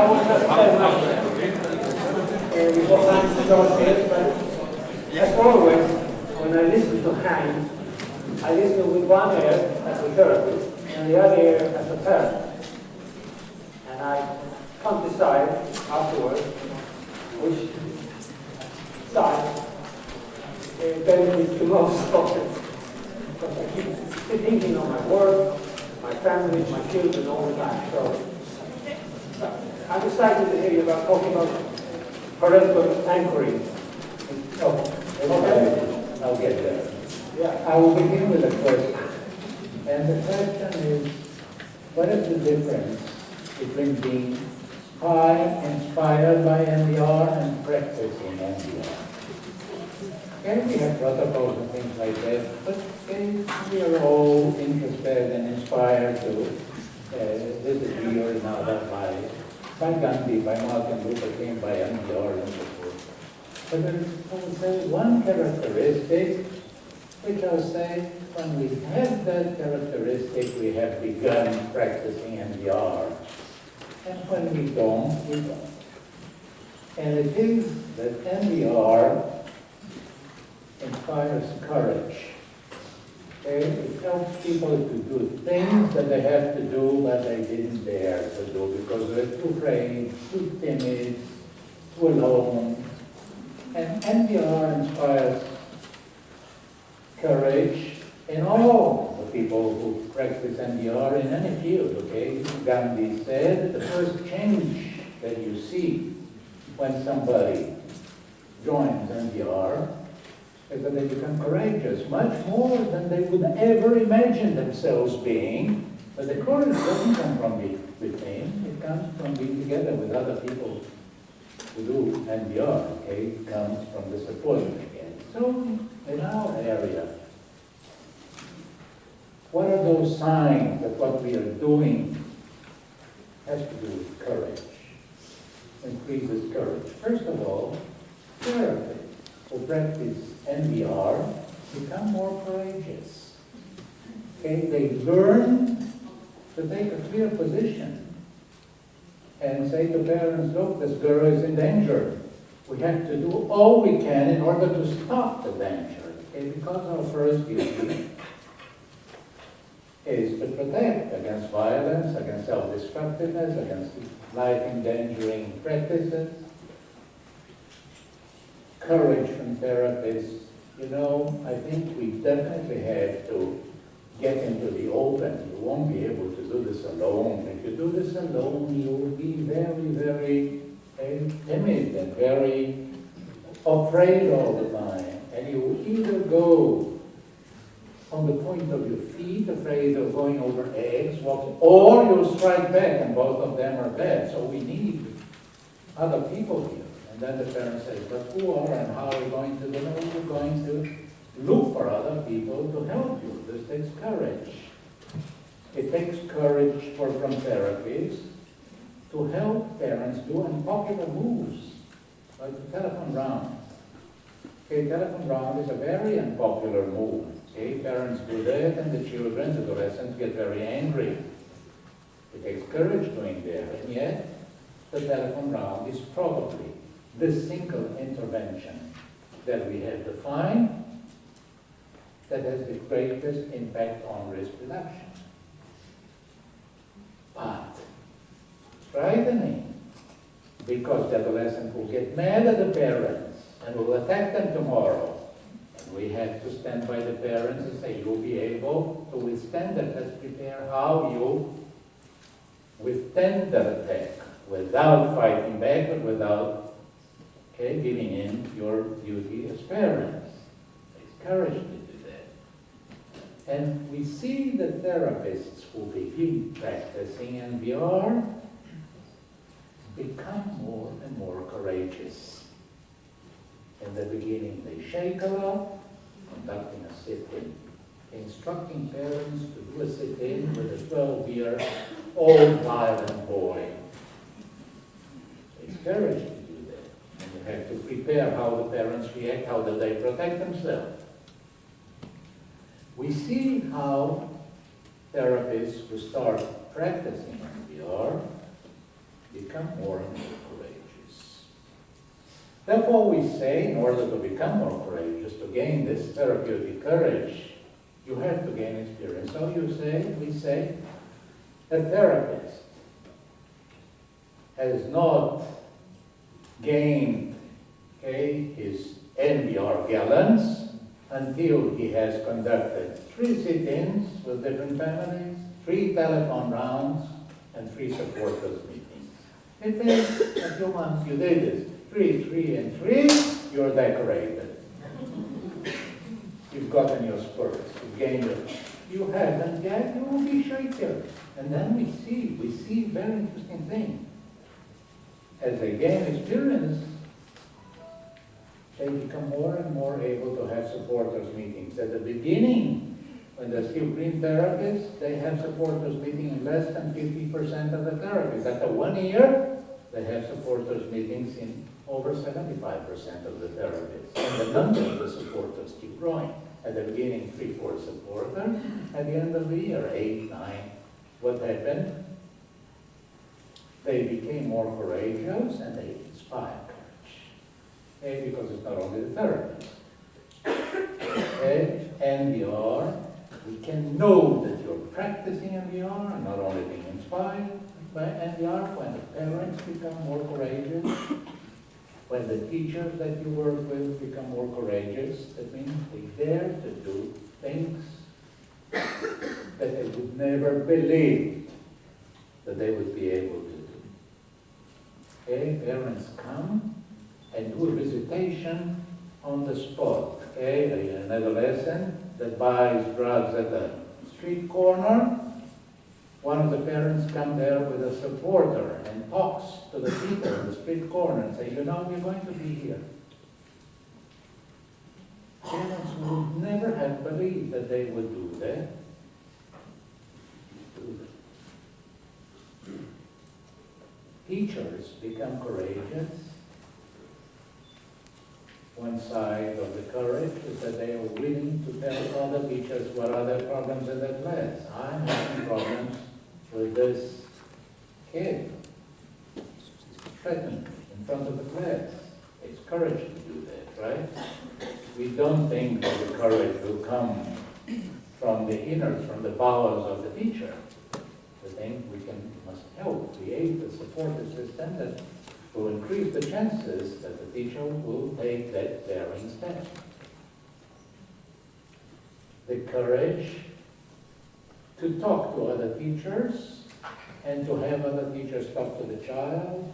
was not very much before Haim started, but as always, when I listen to Haim, I listen with one ear as a therapist and the other ear as a parent. And I can't decide afterwards which side benefits the most of it. Because I keep thinking of my work, my family, my children all the time. So I'm excited to hear you about talking about parental anchoring. Okay, I'll get there. Yeah. I will begin with a question. And the question is, what is the difference between being inspired by NVR and practicing NVR? Okay, we have protocols and things like that, but we are all interested and inspired to visit here and now by Gandhi, by Martin Luther King, by NVR and so forth. But there is, I would say, one characteristic which I would say, when we have that characteristic, we have begun practicing NVR. And when we don't, we don't. And it is that NVR inspires courage. Okay? It helps people to do things that they have to do but they didn't dare to do because they're too afraid, too timid, too alone. And NVR inspires courage in all the people who practice NVR in any field, okay? Gandhi said the first change that you see when somebody joins NVR is that they become courageous, much more than they would ever imagine themselves being. But the courage doesn't come from within, it comes from being together with other people who do NVR, okay? It comes from the support again. So, in our area, what are those signs that what we are doing has to do with courage, increases courage? First of all, therapists who practice NVR become more courageous. Okay, they learn to take a clear position and say to parents, look, this girl is in danger. We have to do all we can in order to stop the danger. Okay, because our first duty is to protect against violence, against self-destructiveness, against life-endangering practices. Courage from therapists. You know, I think we definitely have to get into the open. You won't be able to do this alone. If you do this alone, you will be very, very timid and very afraid all the time. And you will either go on the point of your feet, afraid of going over eggs, walking, or you'll strike back, and both of them are bad. So we need other people here. And then the parent says, but who are and how are we going to do it? We're going to look for other people to help you. This takes courage. It takes courage from therapies to help parents do unpopular moves, like the telephone round. Okay, telephone round is a very unpopular move. Okay, parents do that, and the children, the adolescents, get very angry. It takes courage doing that, and yet the telephone round is probably the single intervention that we have defined that has the greatest impact on risk reduction. But frightening, because the adolescent will get mad at the parents and will attack them tomorrow. We have to stand by the parents and say, you'll be able to withstand that. Let's prepare how you withstand that attack without fighting back and without giving in your duty as parents. It's courage to do that. And we see the therapists who begin practicing NVR become more and more courageous. In the beginning, they shake a lot, conducting a sit-in, instructing parents to do a sit-in with a 12-year-old violent boy. It's courage to do that. And you have to prepare how the parents react, how do they protect themselves. We see how therapists who start practicing NVR become become more and more courageous. Therefore, we say, in order to become more courageous, to gain this therapeutic courage, you have to gain experience. So we say, a therapist has not gained his NVR gallons until he has conducted 3 sit-ins with different families, 3 telephone rounds, and 3 supporters meetings. It takes a few months. You did this. 3, and 3, you're decorated. You've gotten your spurs. You've gained your... You haven't yet, you will be shaken. And then we see very interesting things. As they gain experience, they become more and more able to have supporters meetings. At the beginning, when they're still green therapists, they have supporters meeting in less than 50% of the therapies. After 1 year, they have supporters meetings in over 75% of the therapists. And the number of the supporters keep growing. At the beginning, 3-4 supporters. At the end of the year, 8, 9. What happened? They became more courageous and they inspire courage. Because it's not only the therapy. NVR, we can know that you're practicing NVR and not only being inspired by NVR. When the parents become more courageous, when the teachers that you work with become more courageous, that means they dare to do things that they would never believe that they would be able to do. Parents come and do a visitation on the spot. An adolescent that buys drugs at the street corner, one of the parents come there with a supporter and talks to the people in the street corner and say, you know, we're going to be here. Parents would never have believed that they would do that. Teachers become courageous. One side of the courage is that they are willing to tell other teachers what are their problems in their class. I'm having problems with this kid. Threatened in front of the class. It's courage to do that, right? We don't think that the courage will come from the innards, from the bowels of the teacher. We think we must help create a supportive system that will increase the chances that the teacher will take that daring step. The courage to talk to other teachers and to have other teachers talk to the child.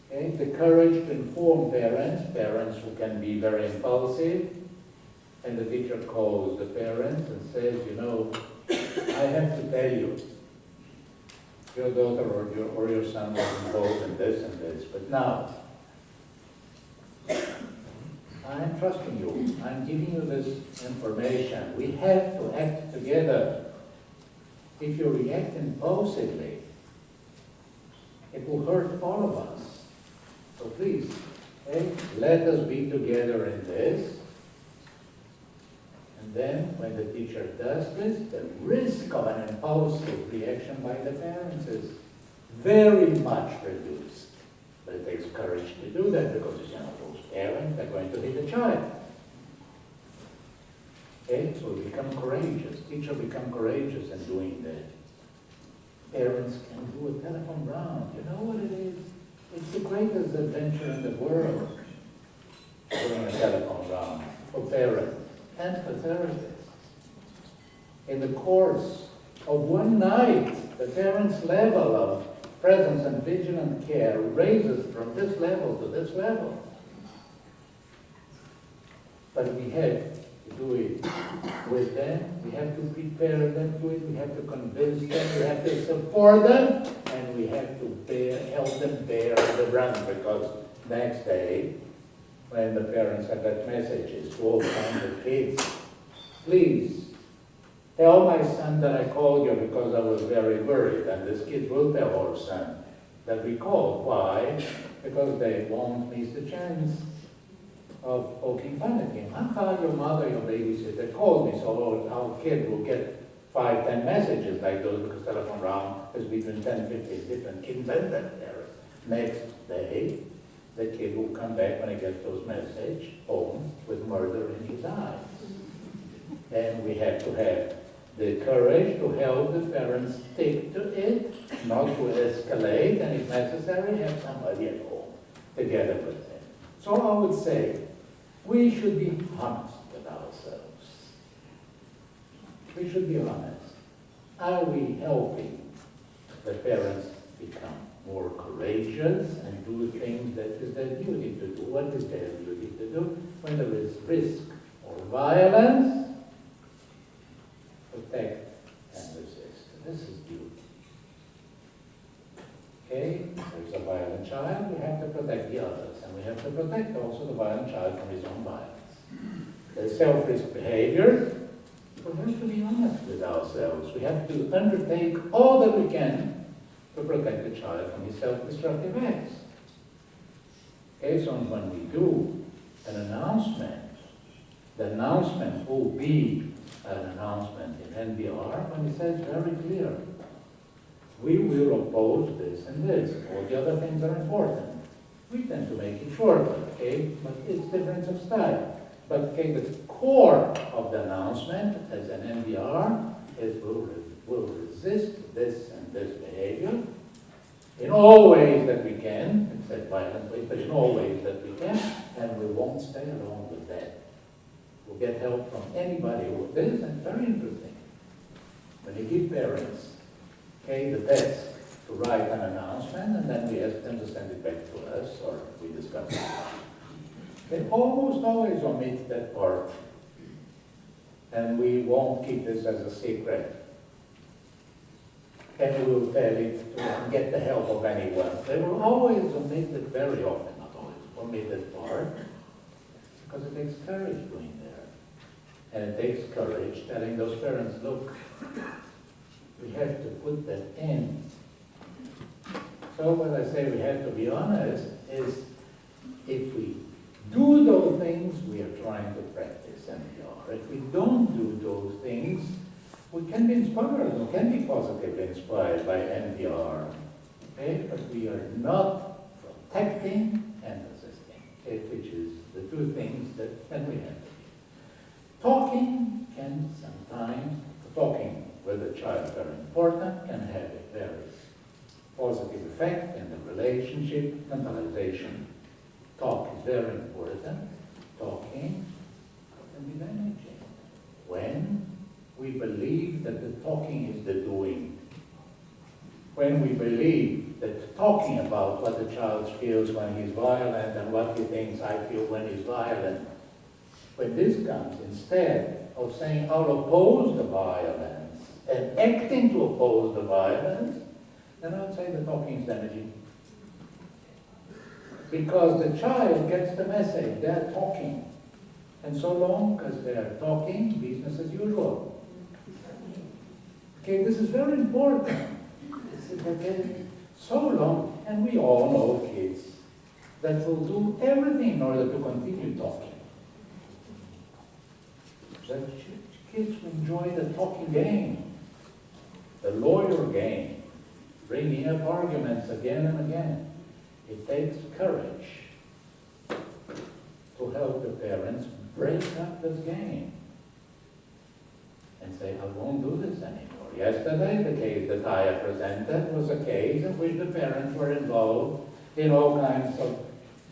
The courage to inform parents who can be very impulsive, and the teacher calls the parents and says, you know, I have to tell you, your daughter or your son was involved in this and this, but now, I'm trusting you. I'm giving you this information. We have to act together. If you react impulsively, it will hurt all of us. So please, let us be together in this. And then, when the teacher does this, the risk of an impulsive reaction by the parents is very much reduced. But it takes courage to do that because, you know, those parents are going to be the child. So we become courageous. Teachers become courageous in doing that. Parents can do a telephone round. You know what it is? It's the greatest adventure in the world, doing a telephone round for parents and for therapists. In the course of one night, the parents' level of presence and vigilant care raises from this level to this level. But we have to do it with them. We have to prepare them to it. We have to convince them. We have to support them. And we have to help them bear the brunt, because next day, when the parents have that message, is to all kinds of kids, please tell my son that I called you because I was very worried. And these kids will tell our son that we called. Why? Because they won't miss the chance of poking fun at him. How about your mother, your babysitter, called me, so our kid will get 5, 10 messages like those, because telephone round is between 10, 15 different kids and their parents. Next day, the kid will come back when he gets those messages home with murder in his eyes. And we have to have the courage to help the parents stick to it, not to escalate, and if necessary, have somebody at home together with them. So I would say, we should be honest with ourselves. We should be honest. Are we helping the parents become more courageous and do things that is their duty to do? What is their duty to do when there is risk or violence? Protect and resist. This is duty. Okay? There's a violent child, we have to protect the others, and we have to protect also the violent child from his own violence. There's self-risk behavior. We have to be honest with ourselves. We have to undertake all that we can to protect the child from his self-destructive acts. Okay, so when we do an announcement, the announcement will be an announcement in NVR when it says very clear, we will oppose this and this. All the other things are important. We tend to make it shorter, okay? But it's difference of style. But okay, the core of the announcement as an NVR is we'll resist this and this behavior in all ways that we can, except violent ways, but in all ways that we can, and we won't stay alone with that. We'll get help from anybody who this, and very interesting. When you give parents, okay, the best to write an announcement, and then we ask them to send it back to us, or we discuss it. They almost always omit that part, and we won't keep this as a secret. And we will tell it to get the help of anyone. They will always omit it, very often, not always, omit that part, because it takes courage doing that. And it takes courage telling those parents, look, we have to put that in. So when I say we have to be honest, is if we do those things, we are trying to practice NVR. If we don't do those things, we can be inspired, we can be positively inspired by NVR. Okay? But we are not protecting and resisting, okay? Which is the two things that we have to do. Talking can sometimes, talking with a child very important, can have a very positive effect in the relationship. Mentalization. Talk is very important. Talking can be damaging. When we believe that the talking is the doing. When we believe that talking about what the child feels when he's violent and what he thinks I feel when he's violent, when this comes instead of saying I'll oppose the violence and acting to oppose the violence, then I would say the talking is damaging. Because the child gets the message, they're talking. And so long as they're talking, business as usual. Okay, this is very important. Okay, so long, and we all know kids that will do everything in order to continue talking. The kids enjoy the talking game, the lawyer game, bringing up arguments again and again. It takes courage to help the parents break up this game and say, I won't do this anymore. Yesterday, the case that I presented was a case in which the parents were involved in all kinds of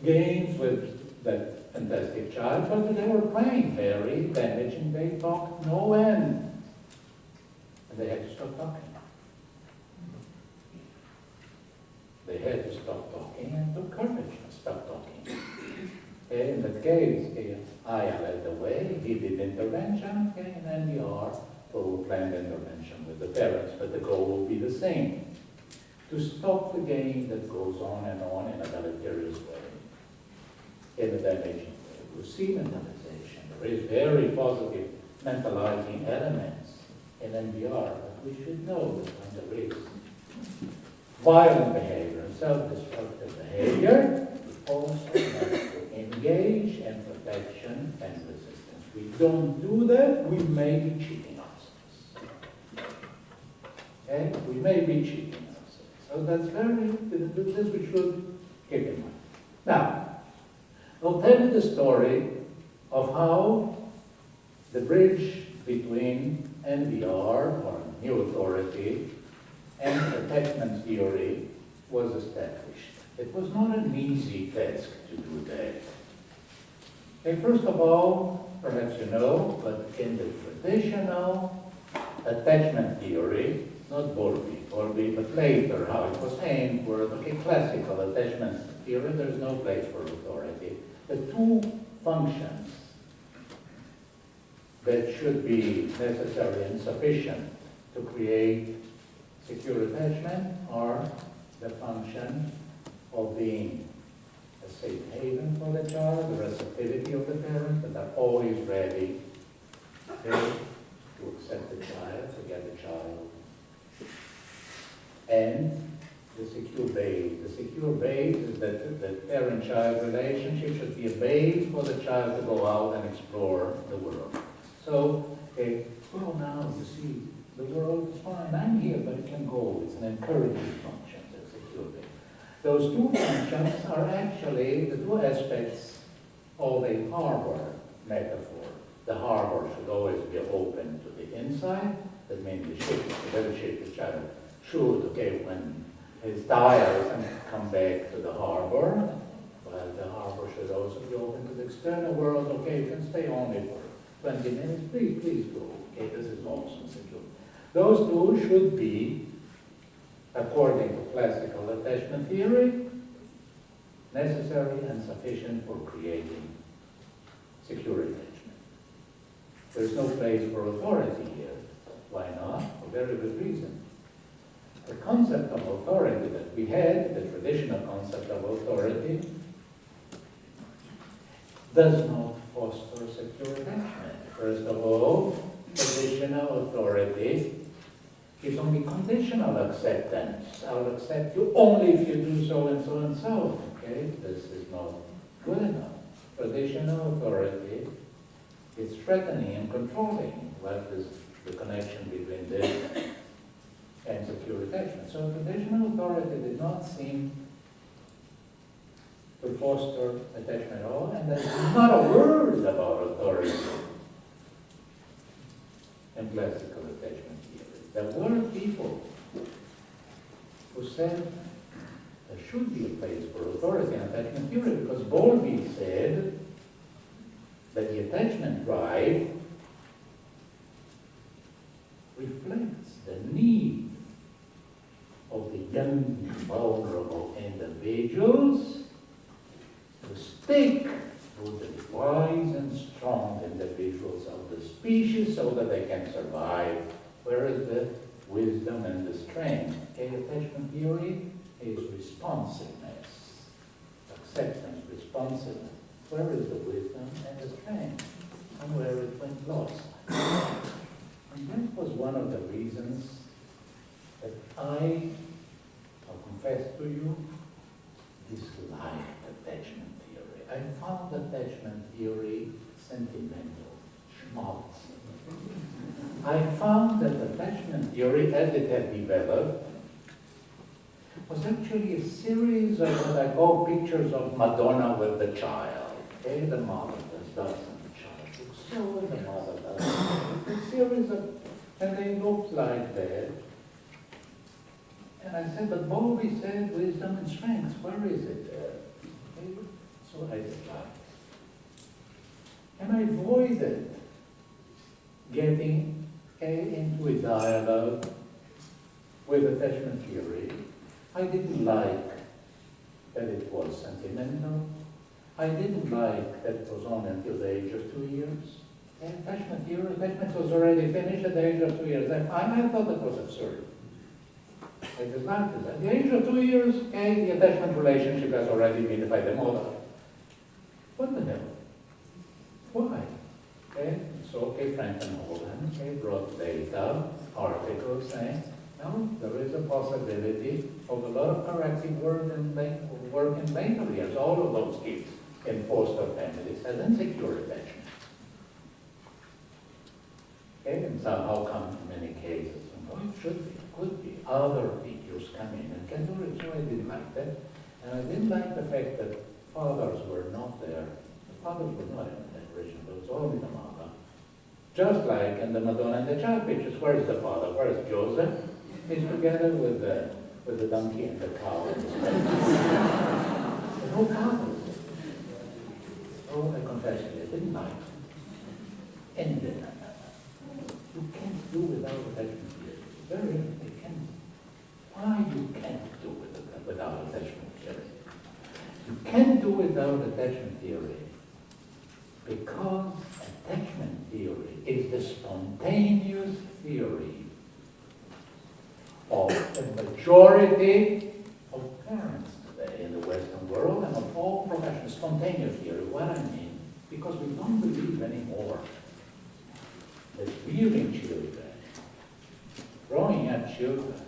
games with that fantastic child, but they were playing very damaging. They talked no end. And they had to stop talking. They had to stop talking and took courage and stop talking. Okay, in that case, I led the way, he did intervention, okay, and NVR for planned intervention with the parents, but the goal will be the same. To stop the game that goes on in a deleterious way, in a damaging way. We see mentalization. There is very positive mentalizing elements in NVR, but we should know that when there is violent behavior and self-destructive behavior, we also have to engage in protection and resistance. We don't do that, we may be cheating ourselves. Okay? We may be cheating ourselves. So that's this we should keep in mind. Now, I'll tell you the story of how the bridge between NVR, or New Authority, and attachment theory was established. It was not an easy task to do that. Okay, first of all, perhaps you know, but in the traditional attachment theory, not Bowlby, but later how it was aimed were, okay, classical attachment theory, there's no place for authority. The two functions that should be necessary and sufficient to create secure attachment are the function of being a safe haven for the child, the receptivity of the parents, that are always ready to accept the child, to get the child, and the secure base. The secure base is that the parent-child relationship should be a base for the child to go out and explore the world. So, well, now you see, the world is fine. I'm here, but it can go. It's an encouraging function, the secure base. Those two functions are actually the two aspects of a harbor metaphor. The harbor should always be open to the inside. That means the ship, the little ship, the child should, when he's tired, and come back to the harbor. But the harbor should also be open to the external world. You can stay only for 20 minutes. Please go. This is also secure. Those two should be, according to classical attachment theory, necessary and sufficient for creating secure attachment. There's no place for authority here. Why not? For very good reason. The concept of authority that we had, the traditional concept of authority, does not foster secure attachment. First of all, traditional authority is only conditional acceptance. I'll accept you only if you do so and so and so. This is not good enough. Traditional authority is threatening and controlling. What is the connection between this and secure attachment? So traditional authority did not seem to foster attachment at all, and there's not a word about authority in classical attachment theory. There were people who said there should be a place for authority in attachment theory, because Bowlby said that the attachment drive reflects the need of the young, vulnerable individuals to stick with the wise and strong individuals of the species so that they can survive. Where is the wisdom and the strength? Attachment theory is responsiveness, acceptance, responsiveness. Where is the wisdom and the strength? And where it went lost. And that was one of the reasons that I'll confess to you, disliked attachment theory. I found attachment theory sentimental, schmaltz. I found that attachment theory, as it had developed, was actually a series of what I call pictures of Madonna with the child. The mother does and the child looks so, and the mother does. A series of, and they looked like that. And I said, but Bowlby said wisdom and strength. Where is it there? So I disliked. And I avoided getting into a dialogue with attachment theory. I didn't like that it was sentimental. I didn't like that it was on until the age of 2 years. Attachment theory, attachment was already finished at the age of 2 years. I thought that was absurd. I disliked it. At the age of 2 years, the attachment relationship has already been by the mother. What the hell? Why? So, Franklin Holden brought data, articles saying, no, there is a possibility of a lot of corrective work in later years. All of those kids in foster families as insecure attachment. And so how come in many cases, it should be, could be, other figures coming and Catholics, so I didn't like that. And I didn't like the fact that fathers were not there. The fathers were not in the decoration, but it was only the mother. Just like in the Madonna and the Child pictures, where is the father? Where is Joseph? He's together with the donkey and the cow. There's no father. Oh, I confess to you, I didn't like it. And you can't do without attachment theory. Very, they can't. Why you can't do without attachment theory? You can't do without attachment theory because attachment theory is the spontaneous theory of the majority of parents today in the Western world and of all professions. Spontaneous theory, what I mean, because we don't believe anymore that rearing children, growing up children,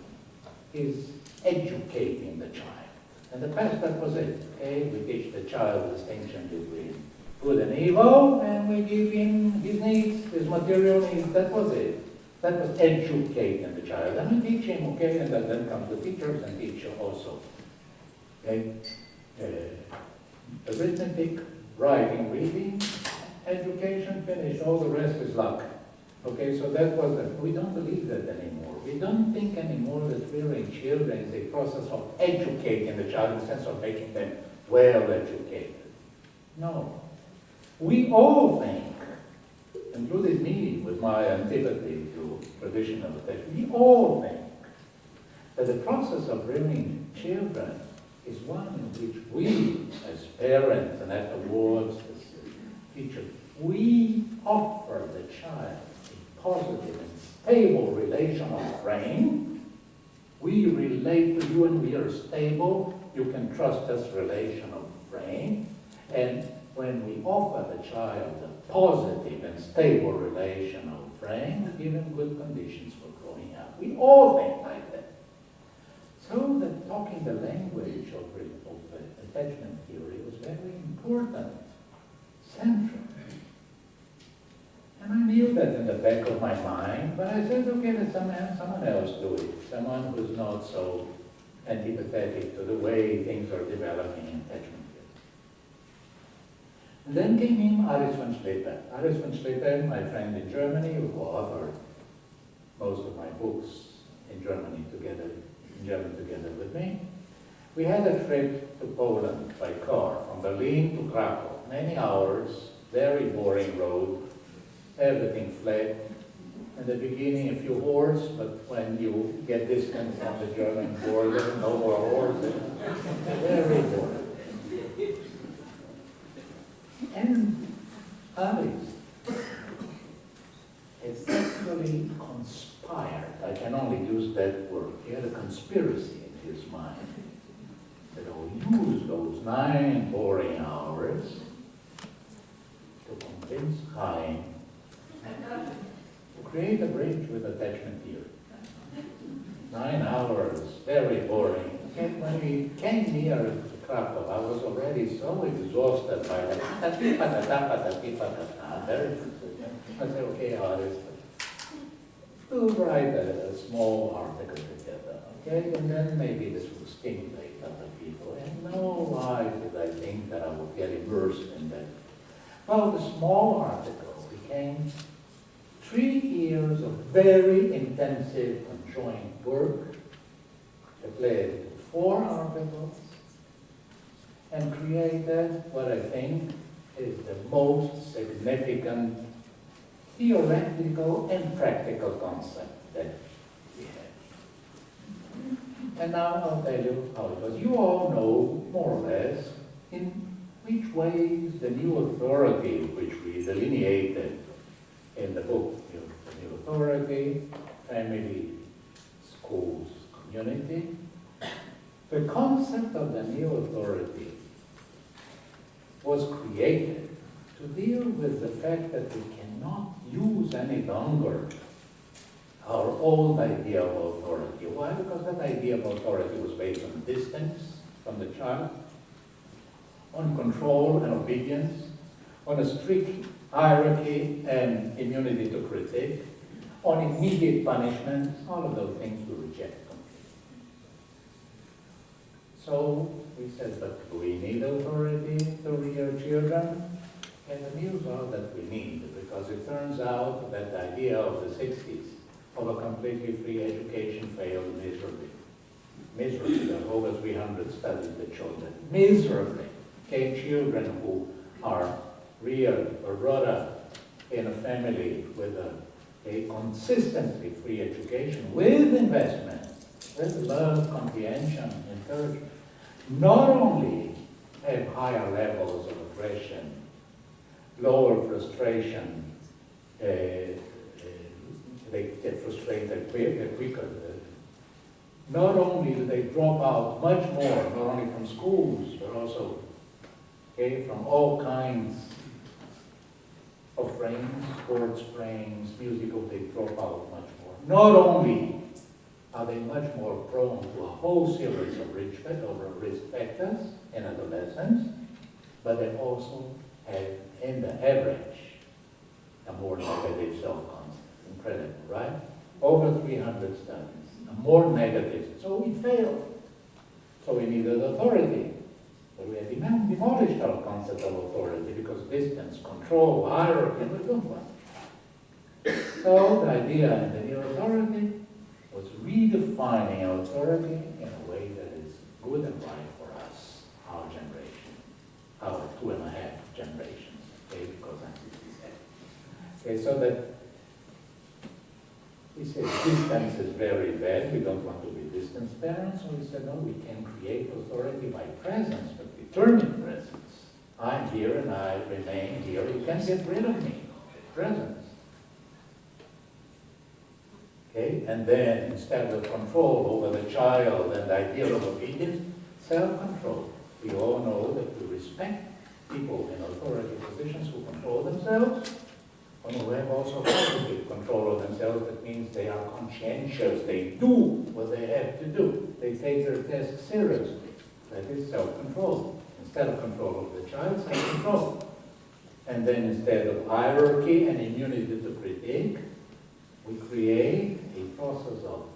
is educating the child. In the past, that was it. Okay, we teach the child the distinction between good and evil, and we give him his needs, his material needs. That was it. That was educating the child. And we teach him, okay, and then comes the teachers and teach also. Okay, arithmetic, writing, reading, education, finished. All the rest is luck. Okay, so that was it. We don't believe that anymore. We don't think anymore that rearing children is a process of educating the child in the sense of making them well educated. No. We all think, including me with my antipathy to traditional attachment, we all think that the process of rearing children is one in which we, as parents and afterwards as teachers, we offer the child a positive and stable relation of frame. We relate to you and we are stable. You can trust us relation of frame. And when we offer the child a positive and stable relation of frame, we give him good conditions for growing up. We all think like that. So that talking the language of attachment theory was very important, central. And I knew that in the back of my mind, but I said, okay, let someone else do it. Someone who's not so antipathetic to the way things are developing in attachment theory. And then came in Aris von Schlepper. Aris von Schlepper, my friend in Germany, who authored most of my books in German together with me. We had a trip to Poland by car, from Berlin to Krakow. Many hours, very boring road, everything flat. In the beginning, a few horses, but when you get distant from the German border, no more horses. Very boring. And Alice has actually conspired. I can only use that word. He had a conspiracy in his mind that he'll use those 9 boring hours to convince Haim to create a bridge with attachment theory. 9 hours, very boring. And when we came near to Krakow, I was already so exhausted by that. Very I said, okay, artist, we'll write a small article together, okay? And then maybe this will stimulate other people. And no, why did I think that I would get immersed in that? Well, the small article became 3 years of very intensive conjoint work that led to 4 articles and created what I think is the most significant theoretical and practical concept that we have. And now I'll tell you how it was. You all know, more or less, in which ways the new authority which we delineated in the book, the new authority, family, schools, community, the concept of the new authority was created to deal with the fact that we cannot use any longer our old idea of authority. Why? Because that idea of authority was based on distance from the child, on control and obedience, on a strict hierarchy and immunity to critique, on immediate punishment. All of those things we reject completely. So we said, but do we need authority to rear children? And the news are that we need, because it turns out that the idea of the 60s of a completely free education failed miserably. Miserably. There are over 300 studies that show that miserably. Okay, children who are reared or brought up in a family with a consistently free education, with investment, with love, comprehension, encouragement, not only have higher levels of aggression, lower frustration, they get frustrated quicker. Not only do they drop out much more, not only from schools, but also from all kinds of frames, sports frames, musical, they drop out much more. Not only are they much more prone to a whole series of risk factors in adolescence, but they also have, in the average, a more negative self-concept. Incredible, right? Over 300 studies, a more negative. So we failed. So we needed authority. But we had demolished our concept of authority because distance, control, hierarchy, we don't want. So the idea in the new authority was redefining authority in a way that is good and right for us, our generation, our 2.5 generations, okay, because I'm 67. Okay, so that we said distance is very bad, we don't want to be distant parents, so we said, no, we can create authority by presence, but determined presence. I'm here and I remain here, you can't get rid of me, presence. Okay, and then instead of control over the child and the idea of obedience, self-control. We all know that we respect people in authority positions who control themselves, and who have also positive control of themselves. That means they are conscientious, they do what they have to do. They take their task seriously. That is self-control. Instead of control of the child, self-control. And then instead of hierarchy and immunity to critique, we create a process of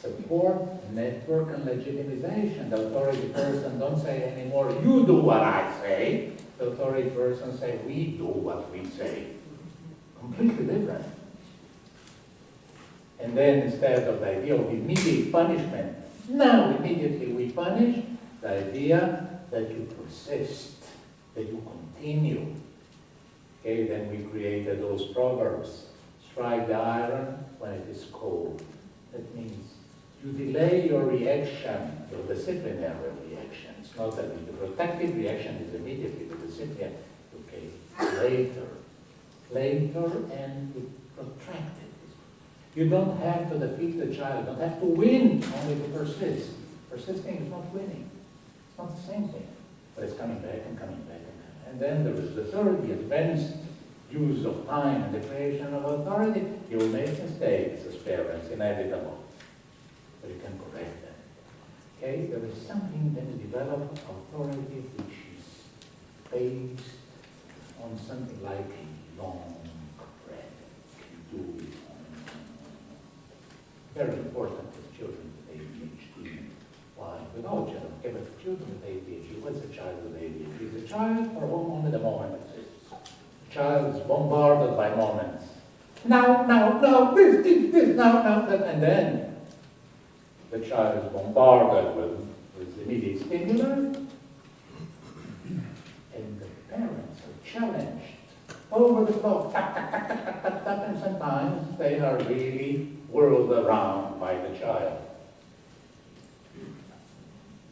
support, network, and legitimization. The authority person don't say anymore, you do what I say. The authority person say, we do what we say. Completely different. And then instead of the idea of immediate punishment, now immediately we punish, the idea that you persist, that you continue. Okay, then we created those proverbs. Strike the iron when it is cold. That means you delay your reaction, your disciplinary reaction. It's not that the protective reaction is immediately, the disciplinary, okay, later and you protract it. You don't have to defeat the child, you don't have to win, only to persist. Persisting is not winning. It's not the same thing. But it's coming back and coming back and coming. And then there is the third, the advanced use of time and the creation of authority. You will make mistakes as parents, inevitable. But you can correct them. Okay? There is something then develop authority which is based on something like a long thread. You do it on. Very important for children with ADHD. Why? With all children. Okay, but for children with ADHD, what's a child with ADHD? It's a child for whom only the moment exists. The child is bombarded by moments. Now, this, now, that, and then the child is bombarded with immediate stimuli, and the parents are challenged over the clock, and sometimes they are really whirled around by the child.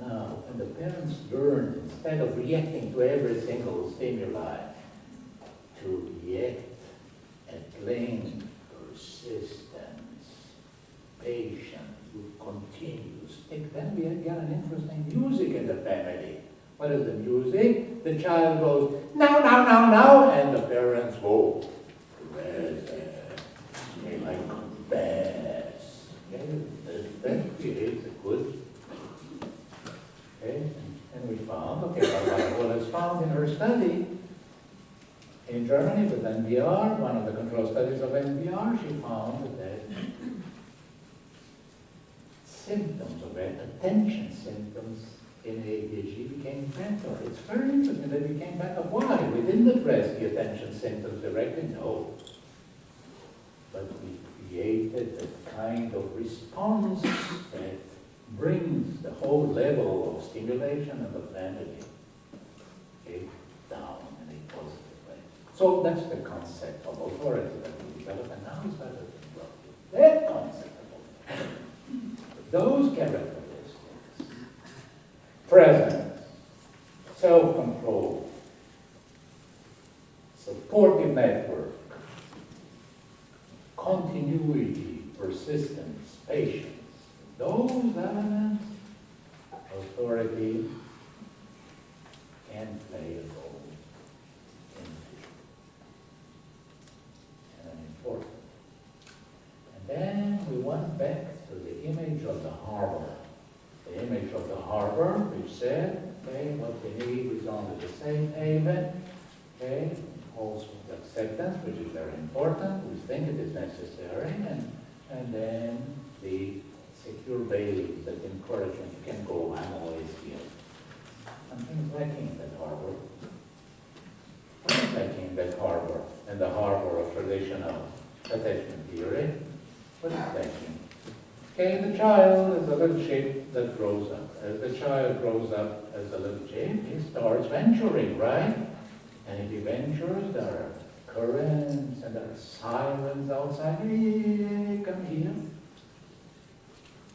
Now, when the parents learn, instead of reacting to every single stimuli, to react at length, persistence, patience, continuous, then we get an interesting music in the family. What is the music? The child goes, now, and the parents go, like bass. That creates a good, okay? And we found, what is found in her study, in Germany with NVR, one of the control studies of NVR, she found that symptoms of attention symptoms in ADHD became better. It's very interesting they became better. Why? We didn't address the attention symptoms directly, no. But we created a kind of response that brings the whole level of stimulation and of family down in a positive way. So that's the concept of authority that we developed, and now we started to develop that concept of authority. Those characteristics, presence, self-control, supportive network, continuity, persistence, patience, those elements, authority can play a role in it. And an important. And then we went back to the image of the harbor. The image of the harbor, which said, okay, what we need is only the safe haven, okay, also acceptance, which is very important. We think it is necessary, and then the secure bays that encouragement can go, I'm always here. Something's lacking in that harbor. What is lacking in that harbor? In the harbor of traditional attachment theory? What is lacking? Okay, the child is a little ship that grows up. As the child grows up as a little ship, he starts venturing, right? And if he ventures, there are currents and there are sirens outside. Hey, come here.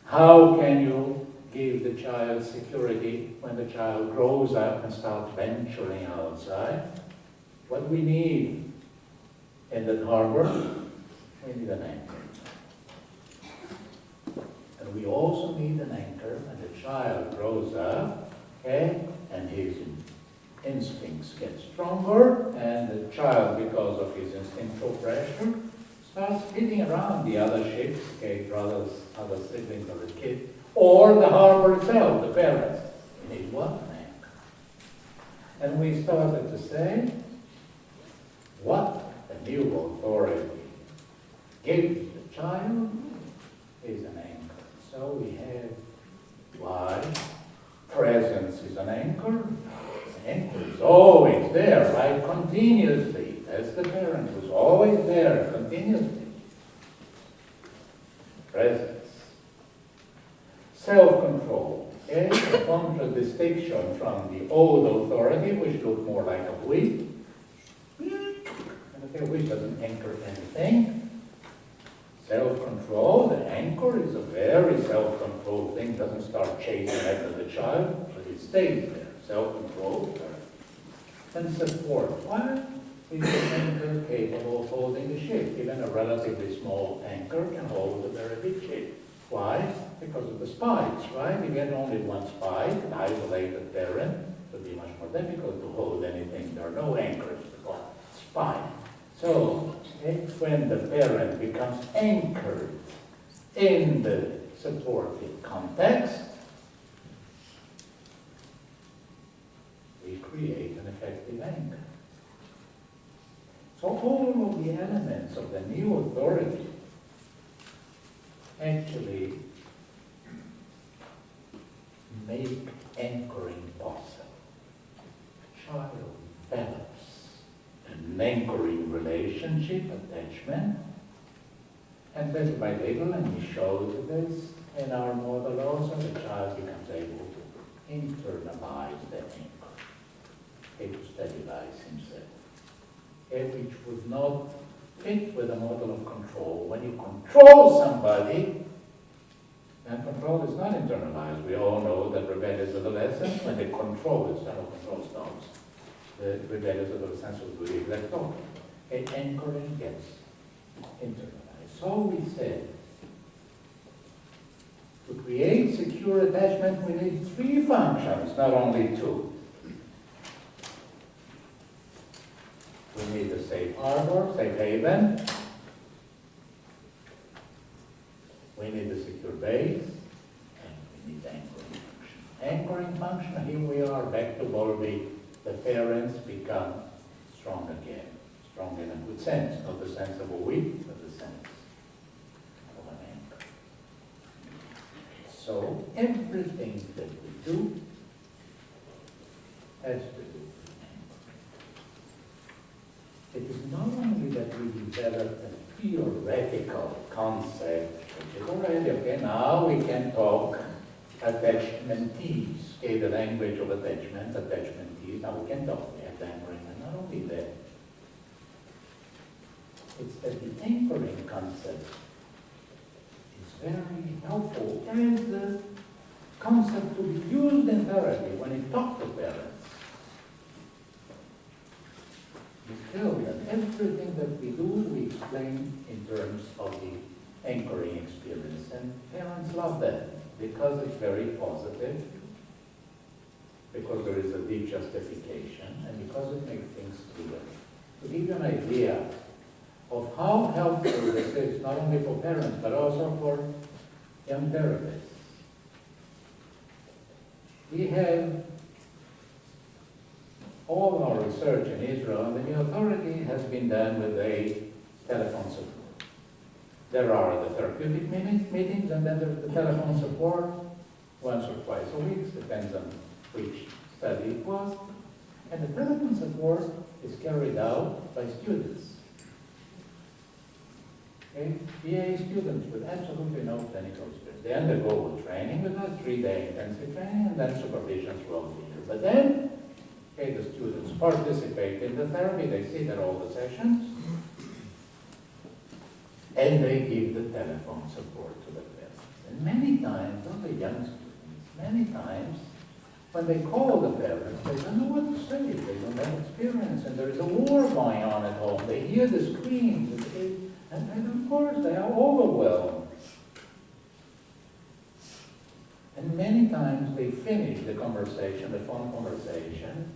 How can you give the child security when the child grows up and starts venturing outside? What we need in that harbor, we need an anchor. And we also need an anchor when the child grows up, okay, and his instincts get stronger, and the child, because of his instinctual pressure, starts hitting around the other ships, okay, brothers, other siblings of the kid, or the harbor itself, the parents. We need one anchor. And we started to say, what the new authority gives the child is an anchor. So we have why presence is an anchor. The anchor is always there, right? Continuously. As the parent who's always there, continuously. Presence. Self-control. Okay? A contradistinction from the old authority, which looked more like a whip. And the whip doesn't anchor anything. Self-control, the anchor is a very self-controlled thing, doesn't start chasing after the child, but it stays there. Self-control. And support. What is an anchor capable of holding the ship? Even a relatively small anchor can hold a very big ship. Why? Because of the spikes, right? You get only one spike, an isolated parent, it would be much more difficult to hold anything. There are no anchors, but spike. So, when the parent becomes anchored in the supportive context, we create an effective anchor. So all of the elements of the new authority actually make anchoring possible. The child develops an anchoring relationship, attachment, and little by little, and we showed this in our model also, the child becomes able to internalize the anchor, to stabilize himself, which would not fit with a model of control. When you control somebody, and control is not internalized. We all know that rebellious adolescents, when they control, external control stops. The rebellious adolescents will believe that no. Anchoring gets internalized. So we said, to create secure attachment, we need 3 functions, not only 2. We need a safe harbor, safe haven. We need a secure base, and we need anchoring function. Anchoring function, here we are back to Bowlby. The parents become strong again. Strong in a good sense, not the sense of a whip, but the sense of an anchor. So everything that we do has to do. It is not only that we develop a theoretical concept, which is already, okay, now we can talk attachmentees, okay, the language of attachmentees, now we can talk the anchoring, and not only that, it's that the anchoring concept is very helpful as the concept to be used in therapy when you talk to parents. We tell them everything that we do, we explain in terms of the anchoring experience. And parents love that because it's very positive, because there is a deep justification, and because it makes things clear. To give you an idea of how helpful this is, not only for parents, but also for young therapists. We have all our research in Israel, and the authority has been done with a telephone support. There are the therapeutic meetings, and then there's the telephone support once or twice a week, depends on which study it was. And the telephone support is carried out by students. Okay? BA students with absolutely no clinical experience. They undergo a training with us, 3-day intensive training, and then supervision throughout the year. But then, okay, the students participate in the therapy, they sit at all the sessions, and they give the telephone support to the parents. And many times, not the young students, many times, when they call the parents, they don't know what to say, they don't have experience, and there is a war going on at home. They hear the screams, and of course they are overwhelmed. And many times they finish the conversation, the phone conversation,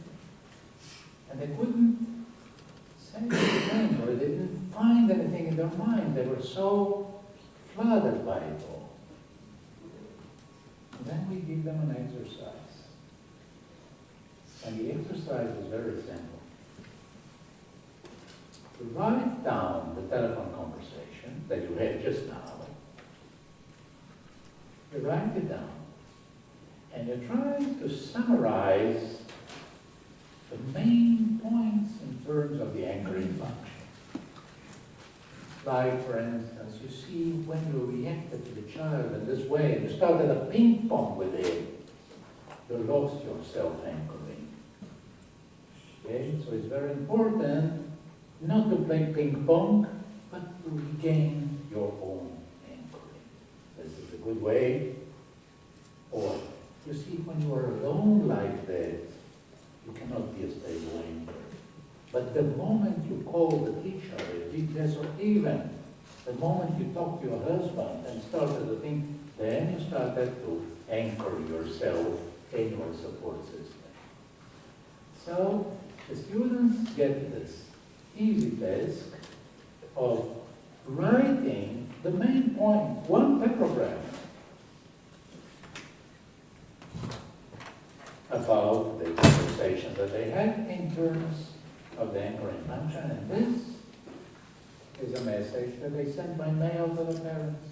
and they couldn't say anything, or they didn't find anything in their mind. They were so flooded by it all. And then we give them an exercise. And the exercise is very simple. You write down the telephone conversation that you had just now. You write it down. And you try to summarize the main points in terms of the anchoring function. Like, for instance, you see when you reacted to the child in this way, and you started a ping pong with him, you lost your self-anchoring. Okay, so it's very important not to play ping pong, but to regain your own anchoring. This is a good way. Or, you see, when you are alone like that, you cannot be a stable anchor. But the moment you call the teacher, or even the moment you talk to your husband and started to think, then you started to anchor yourself in your support system. So the students get this easy task of writing the main point, one paragraph, about the conversation that they had in terms of the anchoring function, and this is a message that they send by mail to the parents.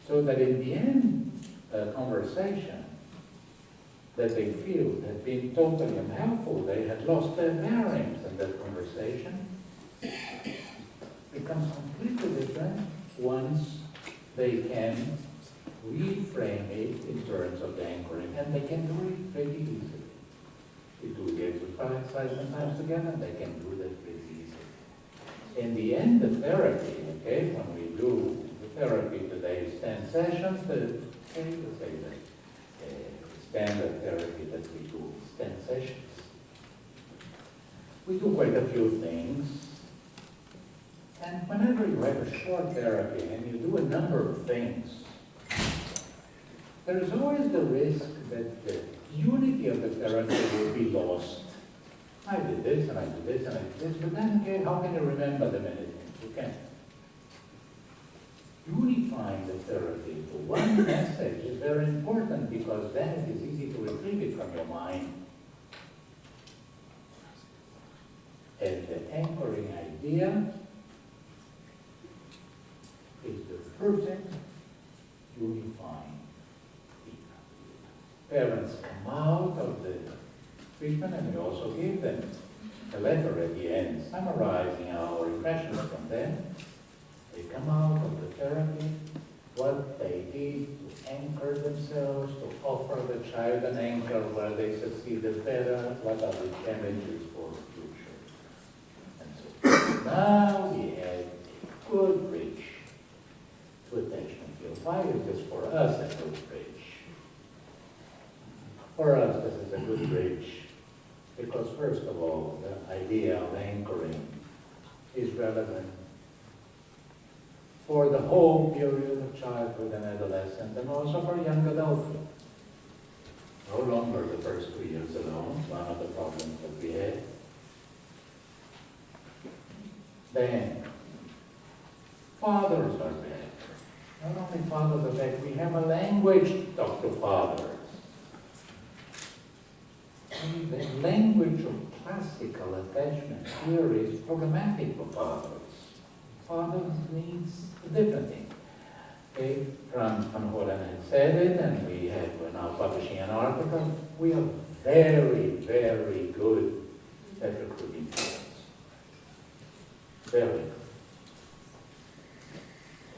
So that in the end, a conversation that they feel had been totally unhelpful, they had lost their bearings, and that conversation becomes completely different once they can reframe it in terms of the anchoring, and they can do it pretty easily. We do the exercise sometimes together, and they can do that pretty easily. In the end of therapy, okay, when we do the therapy today is 10 sessions, the standard therapy that we do is 10 sessions. We do quite a few things, and whenever you have a short therapy and you do a number of things, there is always the risk that the unity of the therapy will be lost. I did this, and I did this, and I did this, but then again, how can you remember the many things? You can't. Unifying the therapy to one message is very important, because then it is easy to retrieve it from your mind. And the anchoring idea is the perfect unifying. Parents come out of the treatment, and we also give them a letter at the end summarizing our impressions from them. They come out of the therapy, what they did to anchor themselves, to offer the child an anchor where they succeeded better, what are the challenges for the future. And so now we have a good bridge to attachment field. Why is this for us a good bridge? For us, this is a good bridge because, first of all, the idea of anchoring is relevant for the whole period of childhood and adolescence, and also for young adulthood. No longer the first 2 years alone, one of the problems that we had. Then, fathers are back. Not only fathers are back, we have a language to talk to fathers. And the language of classical attachment theory is problematic for fathers. Fathers needs a different thing. Okay, Franz van Horen had said it, and we're now publishing an article. We are very, very good at recruiting parents. Very good.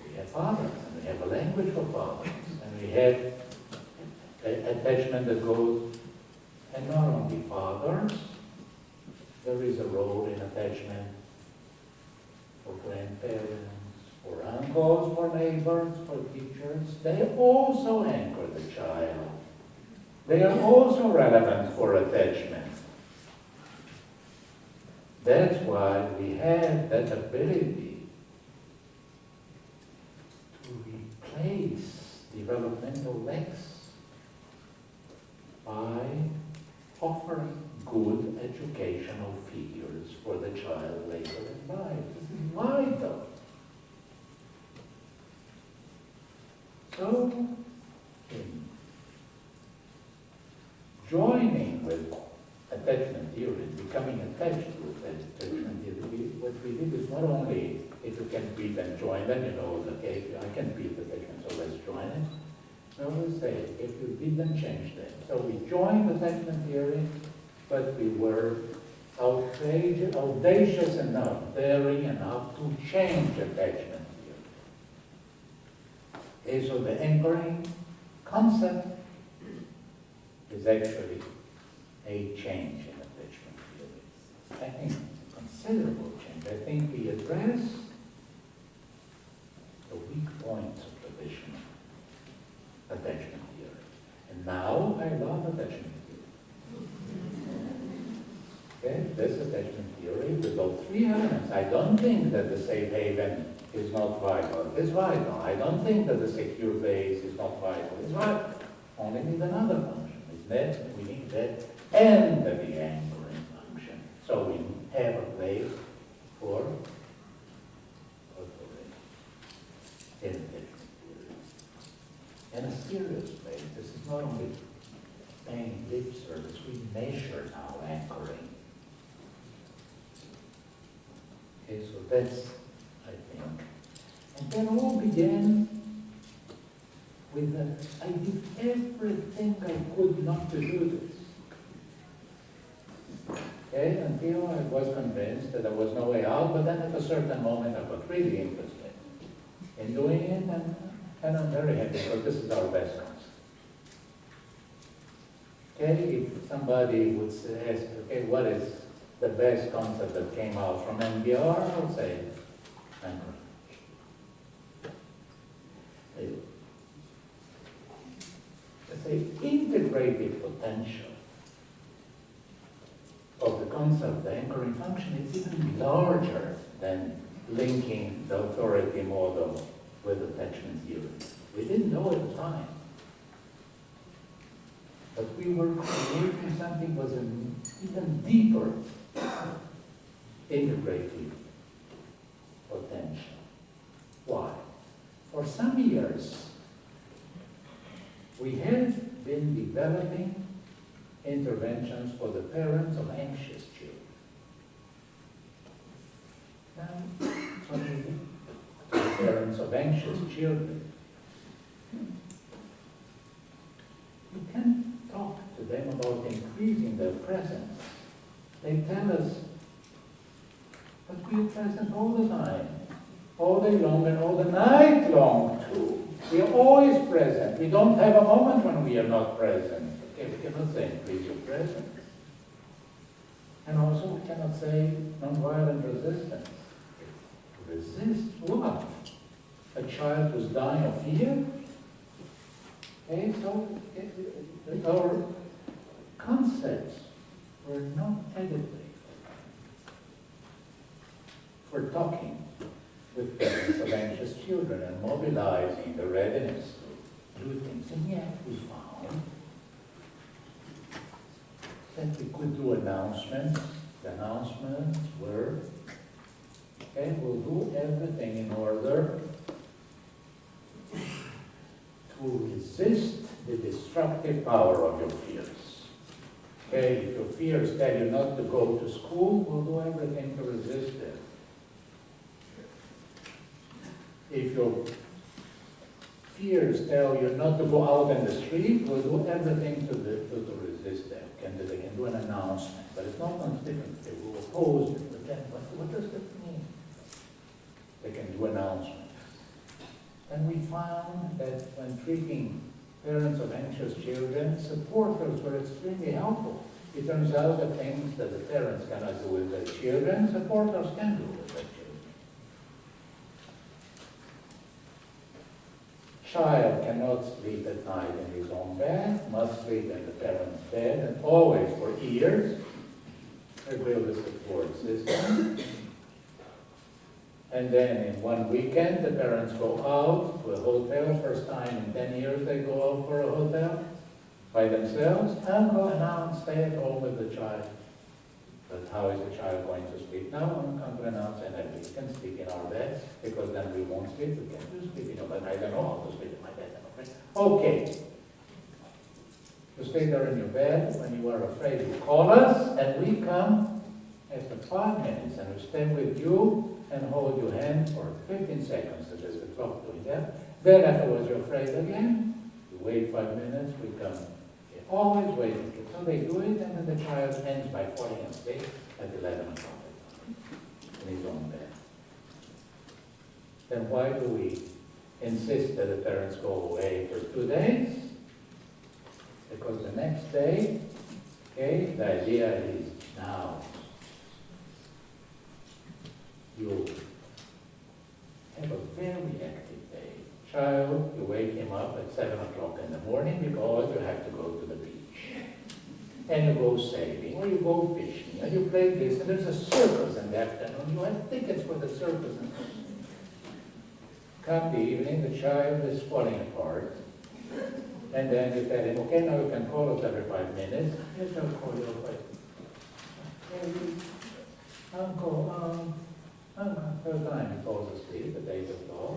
We have fathers, and we have a language for fathers, and we have attachment that goes, and not only fathers, there is a role in attachment for grandparents, for uncles, for neighbors, for teachers. They also anchor the child. They are also relevant for attachment. That's why we have that ability to replace developmental legs by offering good educational figures for the child later in life. This is vital. So, in joining with attachment theory, becoming attached to attachment theory, what we did is not only if you can breathe and join them, you know, okay, I can breathe attachment, so let's join it. No, we say, if you didn't change them. So we joined attachment theory, but we were audacious enough, daring enough to change attachment theory. Okay, so the anchoring concept is actually a change in attachment theory. I think considerable change. I think we address the weak points of traditional attachment theory. And now I love attachment theory. Okay, this attachment theory with those three elements. I don't think that the safe haven is not vital. It's vital. I don't think that the secure base is not vital. It's vital. Only need another function. It's that, we need that, and the anchoring function. So we have a place for authority in attachment theory. And a serious place. This is not only paying lip service. We measure now anchoring. Okay, so that's, I think. And that all began with I did everything I could not to do this. Okay, until I was convinced that there was no way out, but then at a certain moment I got really interested in doing it, and I'm very happy because this is our best concept. Okay, if somebody would ask, okay, what is the best concept that came out from NVR, I would say anchoring. Let's say integrated potential of the concept, the anchoring function, is even larger than linking the authority model with attachment theory. We didn't know at the time. But we were creating something that was an even deeper integrative potential. Why? For some years, we had been developing interventions for the parents of anxious children. Now, for the parents of anxious children, you can talk to them about increasing their presence. They tell us, but we are present all the time, all day long and all the night long too. We are always present. We don't have a moment when we are not present. Okay, we cannot say increase your presence. And also we cannot say nonviolent resistance. Resist what? A child who's dying of fear? Okay, so our concepts were not adequate for talking with parents of anxious children and mobilizing the readiness to do things. And yet we found that we could do announcements. The announcements were, okay, we'll do everything in order to resist the destructive power of your fears. Okay, if your fears tell you not to go to school, we'll do everything to resist it. If your fears tell you not to go out in the street, we'll do everything to resist them. They can do an announcement, but it's not much different. They will oppose it, but then what does that mean? They can do announcements. And we found that when treating parents of anxious children, supporters were extremely helpful. It turns out that things that the parents cannot do with their children, supporters can do with their children. Child cannot sleep at night in his own bed, must sleep in the parent's bed, and always for years, they build a support system. And then in one weekend, the parents go out to a hotel. First time in 10 years they go out for a hotel by themselves. Uncle and aunt stay at home with the child. But how is the child going to sleep? Now, uncle and aunt say that we can sleep in our bed, because then we won't sleep. We can do sleep in your bed. I don't know how to sleep in my bed. Okay. You stay there in your bed. When you are afraid, you call us, and we come after 5 minutes, and we stay with you and hold your hand for 15 seconds, such as the clock doing that. Then afterwards you're afraid again. You wait 5 minutes, we come. You're always waiting. So they do it, and then the child ends by falling asleep at 11 o'clock in his own bed. Then why do we insist that the parents go away for 2 days? Because the next day, okay, the idea is now you have a very active day. Child, you wake him up at 7 o'clock in the morning because you have to go to the beach. And you go sailing, or you go fishing, and you play this, and there's a circus in the afternoon. You have tickets for the circus. And come the evening, the child is falling apart. And then you tell him, okay, now you can call us every 5 minutes. Yes, I'll call you every 5 minutes. Uncle, third time he falls asleep at 8 o'clock.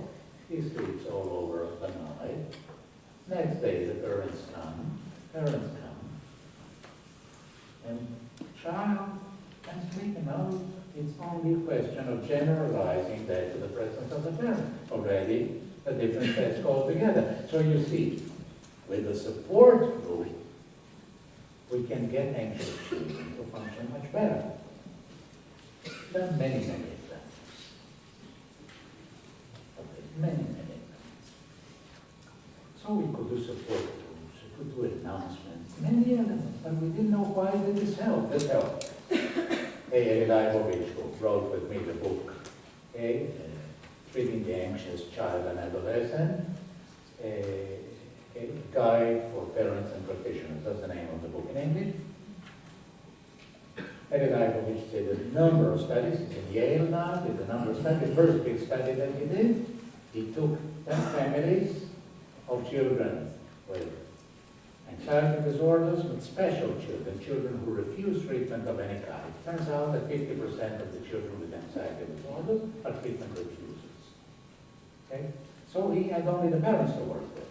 He sleeps all over the night. Next day the parents come. And child can sleep enough. It's only a question of generalizing that to the presence of the parent. Already a different task altogether. So you see, with the support group, we can get anxious children to function much better. There are many examples. Many. So we could do support groups, we could do announcements, many elements, but we didn't know why did this help. This helped. Leibovitch, who wrote with me the book, Treating the Anxious Child and Adolescent, a guide for parents and practitioners. That's the name of the book in English. Leibovitch did a number of studies. He's in Yale now, did a number of studies. The first big study that he did, he took 10 families of children with anxiety disorders, with special children who refuse treatment of any kind. It turns out that 50% of the children with anxiety disorders are treatment refusers. Okay? So he had only the parents to work with.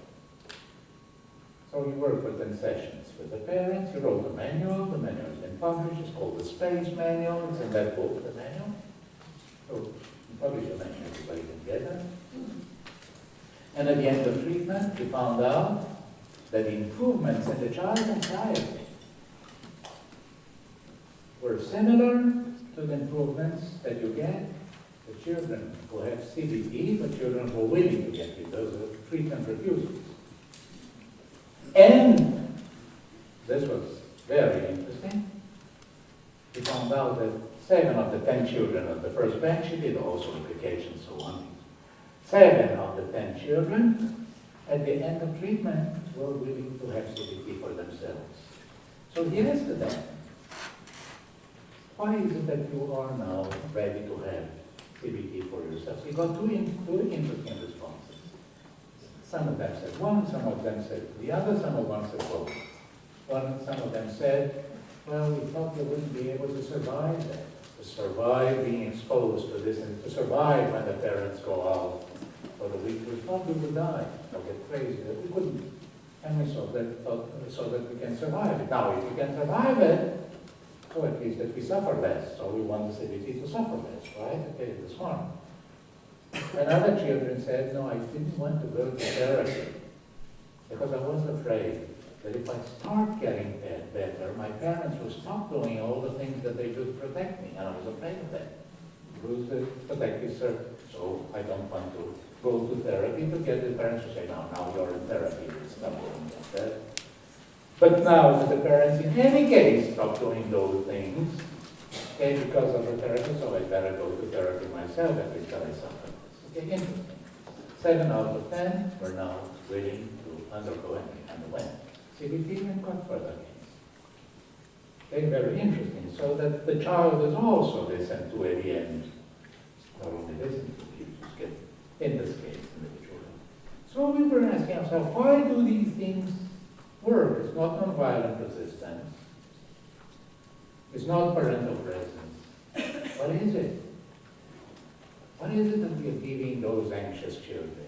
So he worked for 10 sessions with the parents. He wrote a manual. The manual has been published. It's called the Space Manual. It's in that book, the manual. So he published a manual, everybody can get it. And at the end of treatment, he found out that the improvements in the child's anxiety were similar to the improvements that you get the children who have CBT, but children who are willing to get it. Those are treatment refusals. And this was very interesting. We found out that 7 of the 10 children of the first batch, she did also implications, so on. 7 of the 10 children at the end of treatment were willing to have CBT for themselves. So he asked them, why is it that you are now ready to have CBT for yourselves? He got two interesting responses. Some of them said one, some of them said the other, some of them said both. Some of them said, well, we thought we wouldn't be able to survive that, to survive being exposed to this, and to survive when the parents go out for the week. We thought we would die, or get crazy, that we couldn't. And we thought so that we can survive it. Now, if we can survive it, so at least that we suffer less. So we want the CBT to suffer less, right? Okay, that's one. And other children said, no, I didn't want to go to therapy because I was afraid that if I start getting better, my parents will stop doing all the things that they do to protect me, and I was afraid of that. Lose the protective circuit. So I don't want to go to therapy to get the parents to say, now you're in therapy, stop doing that. But now that the parents in any case stop doing those things, okay, because of the therapy, so I better go to therapy myself, at least I suffer this. Okay, interesting. 7 out of 10 were now willing to undergo and underwent CBT and got further gains. Okay, very interesting. So that the child is also listened to at the end. Not only listened to, you just get, in this case, individual. So we were asking ourselves, why do these things work? It's not nonviolent resistance. It's not parental presence. What is it? What is it that we are giving those anxious children?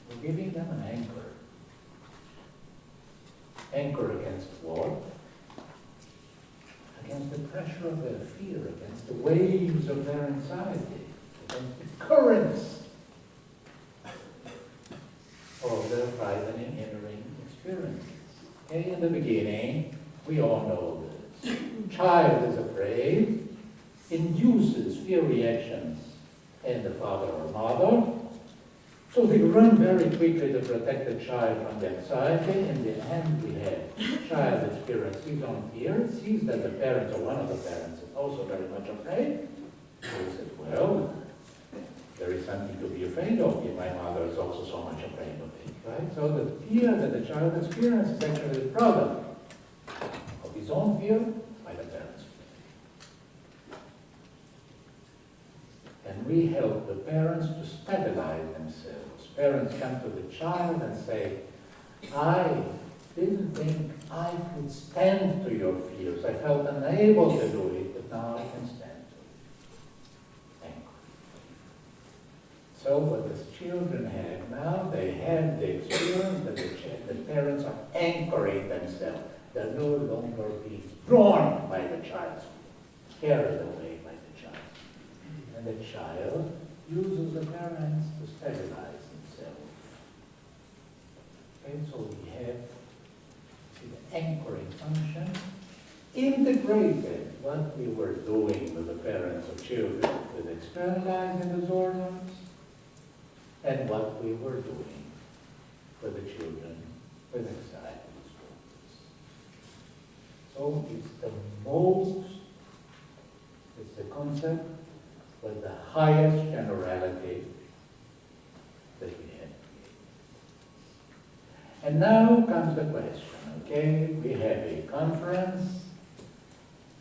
We're giving them an anchor. Anchor against what? Against the pressure of their fear, against the waves of their anxiety, against the currents of their private and entering experiences. Okay, in the beginning, we all know this. Child is afraid, induces fear reactions in the father or mother, so they run very quickly to protect the child from the anxiety. In the end, we have child experience his own fear, sees that the parents or one of the parents is also very much afraid. So he says, well, there is something to be afraid of. My mother is also so much afraid of it, right? So the fear that the child experiences is actually the product of his own fear by the parents' fear. And we help the parents to stabilize themselves. Parents come to the child and say, I didn't think I could stand to your fears. I felt unable to do it, but now I can stand to it. Thank you. So what the children have now, they have the experience that the parents are anchoring themselves. They're no longer being drawn by the child's fear, carried away by the child. And the child uses the parents to stabilize himself. And so we have the anchoring function integrated what we were doing with the parents of children with externalizing disorders and what we were doing with the children with anxiety disorders. So it's the concept with the highest generality that we have. And now comes the question, okay? We have a conference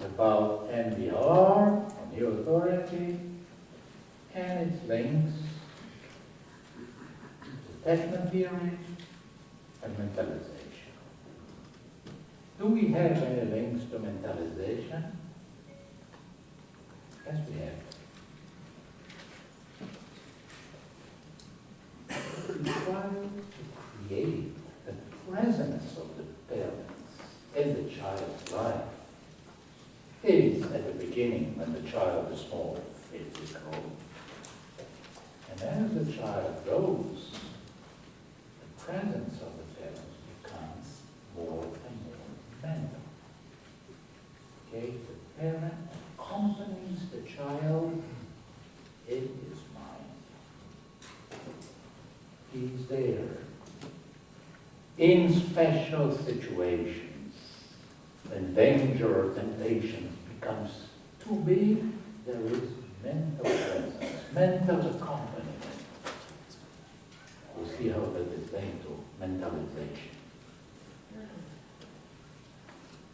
about NVR, on new authority, and its links to attachment theory and mentalization. Do we have any links to mentalization? Yes, we have. We try to create the presence of the parents in the child's life. It is at the beginning when the child is small, physical. And as the child grows, the presence of the parents becomes more and more mental. Okay, the parent accompanies the child in his mind. He's there. In special situations, when danger or temptation becomes too big, there is mental presence, mental accompaniment. We'll see how that is linked to mentalization.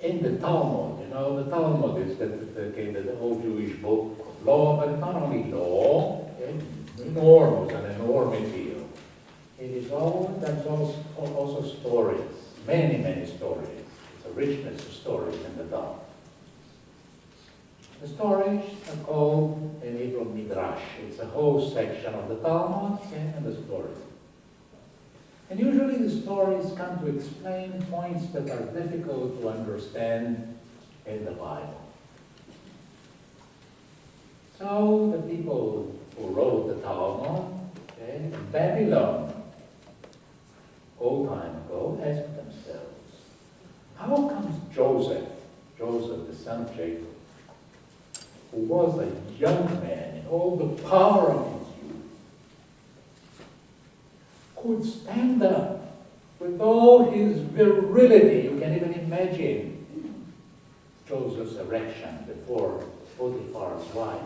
In the Talmud, the Talmud is the old Jewish book of law, but it's not only law, it's enormous, an enormity. It is there's also stories, many, many stories. It's a richness of stories in the Talmud. The stories are called in Hebrew Midrash. It's a whole section of the Talmud and the stories. And usually the stories come to explain points that are difficult to understand in the Bible. So the people who wrote the Talmud in Babylon, old time ago, asked themselves, how comes Joseph, the son of Jacob, who was a young man in all the power of his youth, could stand up with all his virility? You can even imagine Joseph's erection before Potiphar's wife.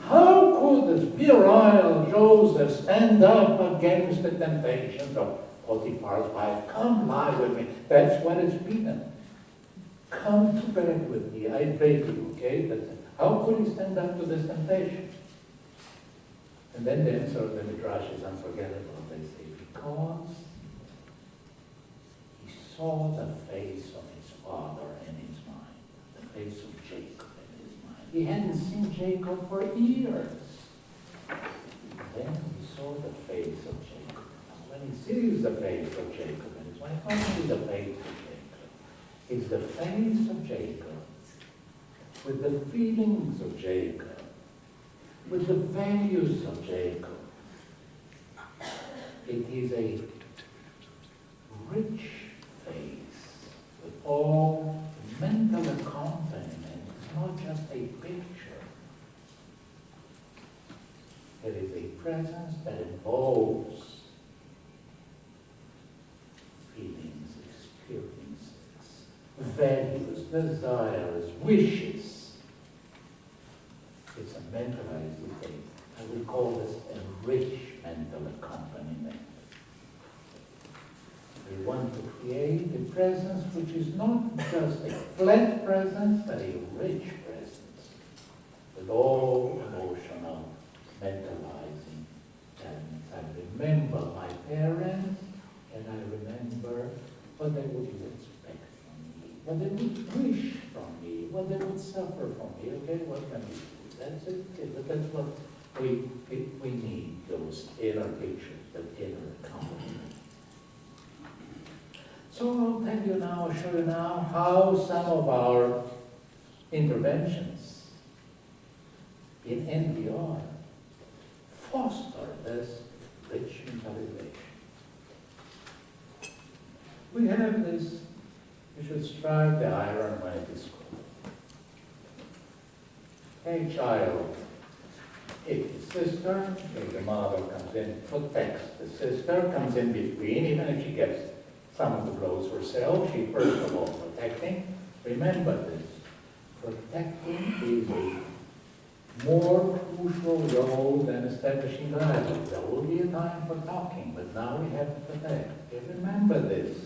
How could this virile Joseph stand up against the temptations of Potiphar's wife? Come lie with me. That's what it's been. Come to bed with me, I beg you, okay? How could he stand up to this temptation? And then the answer of the Midrash is unforgettable. They say, because he saw the face of his father in his mind, the face of Jacob in his mind. He hadn't seen Jacob for years. Then he saw the face of Jacob. And when he sees the face of Jacob in his mind, not only the face of Jacob, it's the face of Jacob with the feelings of Jacob, with the values of Jacob. It is a rich face with all mental accompaniment. It's not just a picture. It is a presence that involves feelings, experiences, values, desires, wishes. It's a mentalized faith. I would call this a rich mental accompaniment. We want to create a presence which is not just a flat presence, but a rich presence with all emotional mentalizing elements. I remember my parents, and I remember what they would expect from me, what they would wish from me, what they would suffer from me. Okay, what can we do? That's it. Okay, but that's what we need, those inner pictures, that inner accompaniment. So I'll tell you now, I'll show you now how some of our interventions in NVR foster this rich mentalization. We have this, you should strike the iron when it is cold. Hey child, if the sister, if the mother comes in, protects the sister, comes in between, even if she gets some of the blows herself, she first of all protecting. Remember this, protecting is a more crucial role than establishing dialogue. There will be a time for talking, but now we have to protect. Okay, remember this.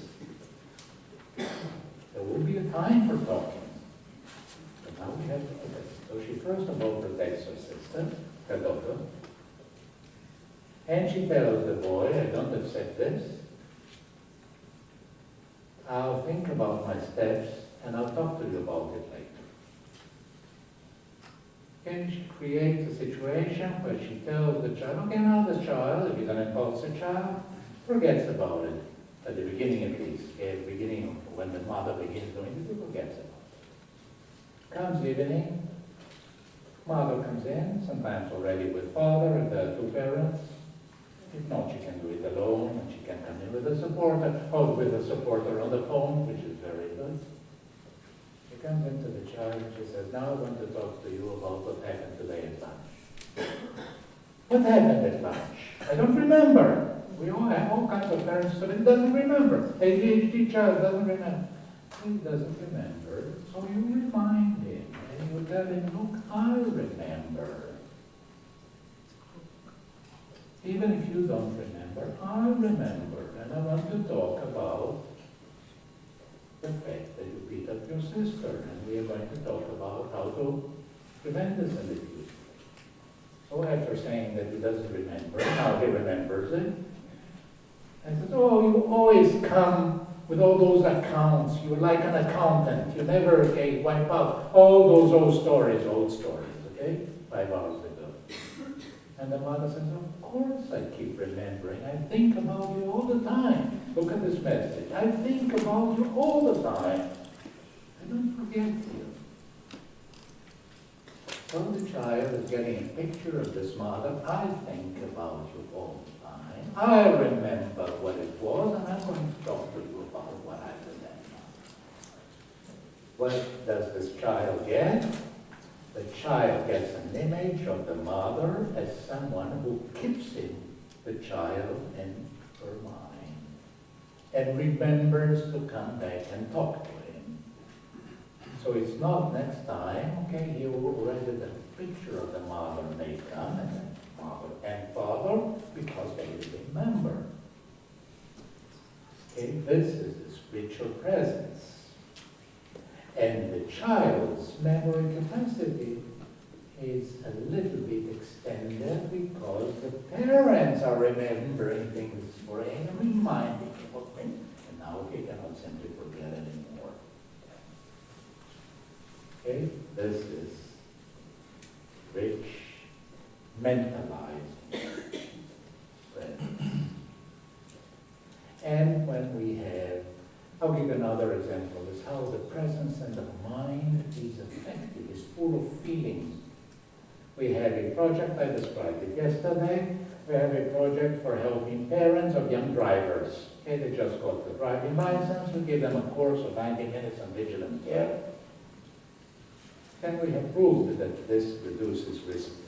There will be a time for talking, but now we have to protect. So she first of all protects her sister, her daughter, and she tells the boy, I don't accept this. I'll think about my steps and I'll talk to you about it later. Okay, she creates a situation where she tells the child, okay, now the child, if he's an impulsive child, forgets about it. At the beginning at least, okay, at the beginning of when the mother begins doing it, he forgets about it. Comes evening, mother comes in, sometimes already with father and the two parents. If not, she can do it alone, and she can come in with a supporter, or with a supporter on the phone, which is very good. comes into the child and she says, now I want to talk to you about what happened today at lunch. What happened at lunch? I don't remember. We all have all kinds of parents, but it doesn't remember. ADHD child doesn't remember. He doesn't remember, so you remind him, and you tell him, look, I remember. Even if you don't remember, I remember, and I want to talk about the fact that you beat up your sister, and we are going to talk about how to prevent this in the future. So after saying that he doesn't remember, now he remembers it, and says, oh, you always come with all those accounts. You're like an accountant. You never, okay, wipe out all those old stories, okay, 5 hours ago. And the mother says, of course I keep remembering. I think about you all the time. Look at this message. I think about you all the time. I don't forget you. So the child is getting a picture of this mother. I think about you all the time. I remember what it was, and I'm going to talk to you about what I remember. What does this child get? The child gets an image of the mother as someone who keeps the child in her mind and remembers to come back and talk to him. So it's not next time, okay, you already the picture of the mother may come and then mother and father because they remember. Okay, this is the spiritual presence. And the child's memory capacity is a little bit extended because the parents are remembering things for him, reminding him of things, and now he cannot simply forget anymore. Okay, this is rich, mentalized presence. And when we have, I'll give another example, is how the presence and the mind is effective, is full of feelings. We have a project, I described it yesterday, we have a project for helping parents of young drivers. Okay, they just got the driving license, we give them a course of 90 minutes on vigilant care. Then we have proved that this reduces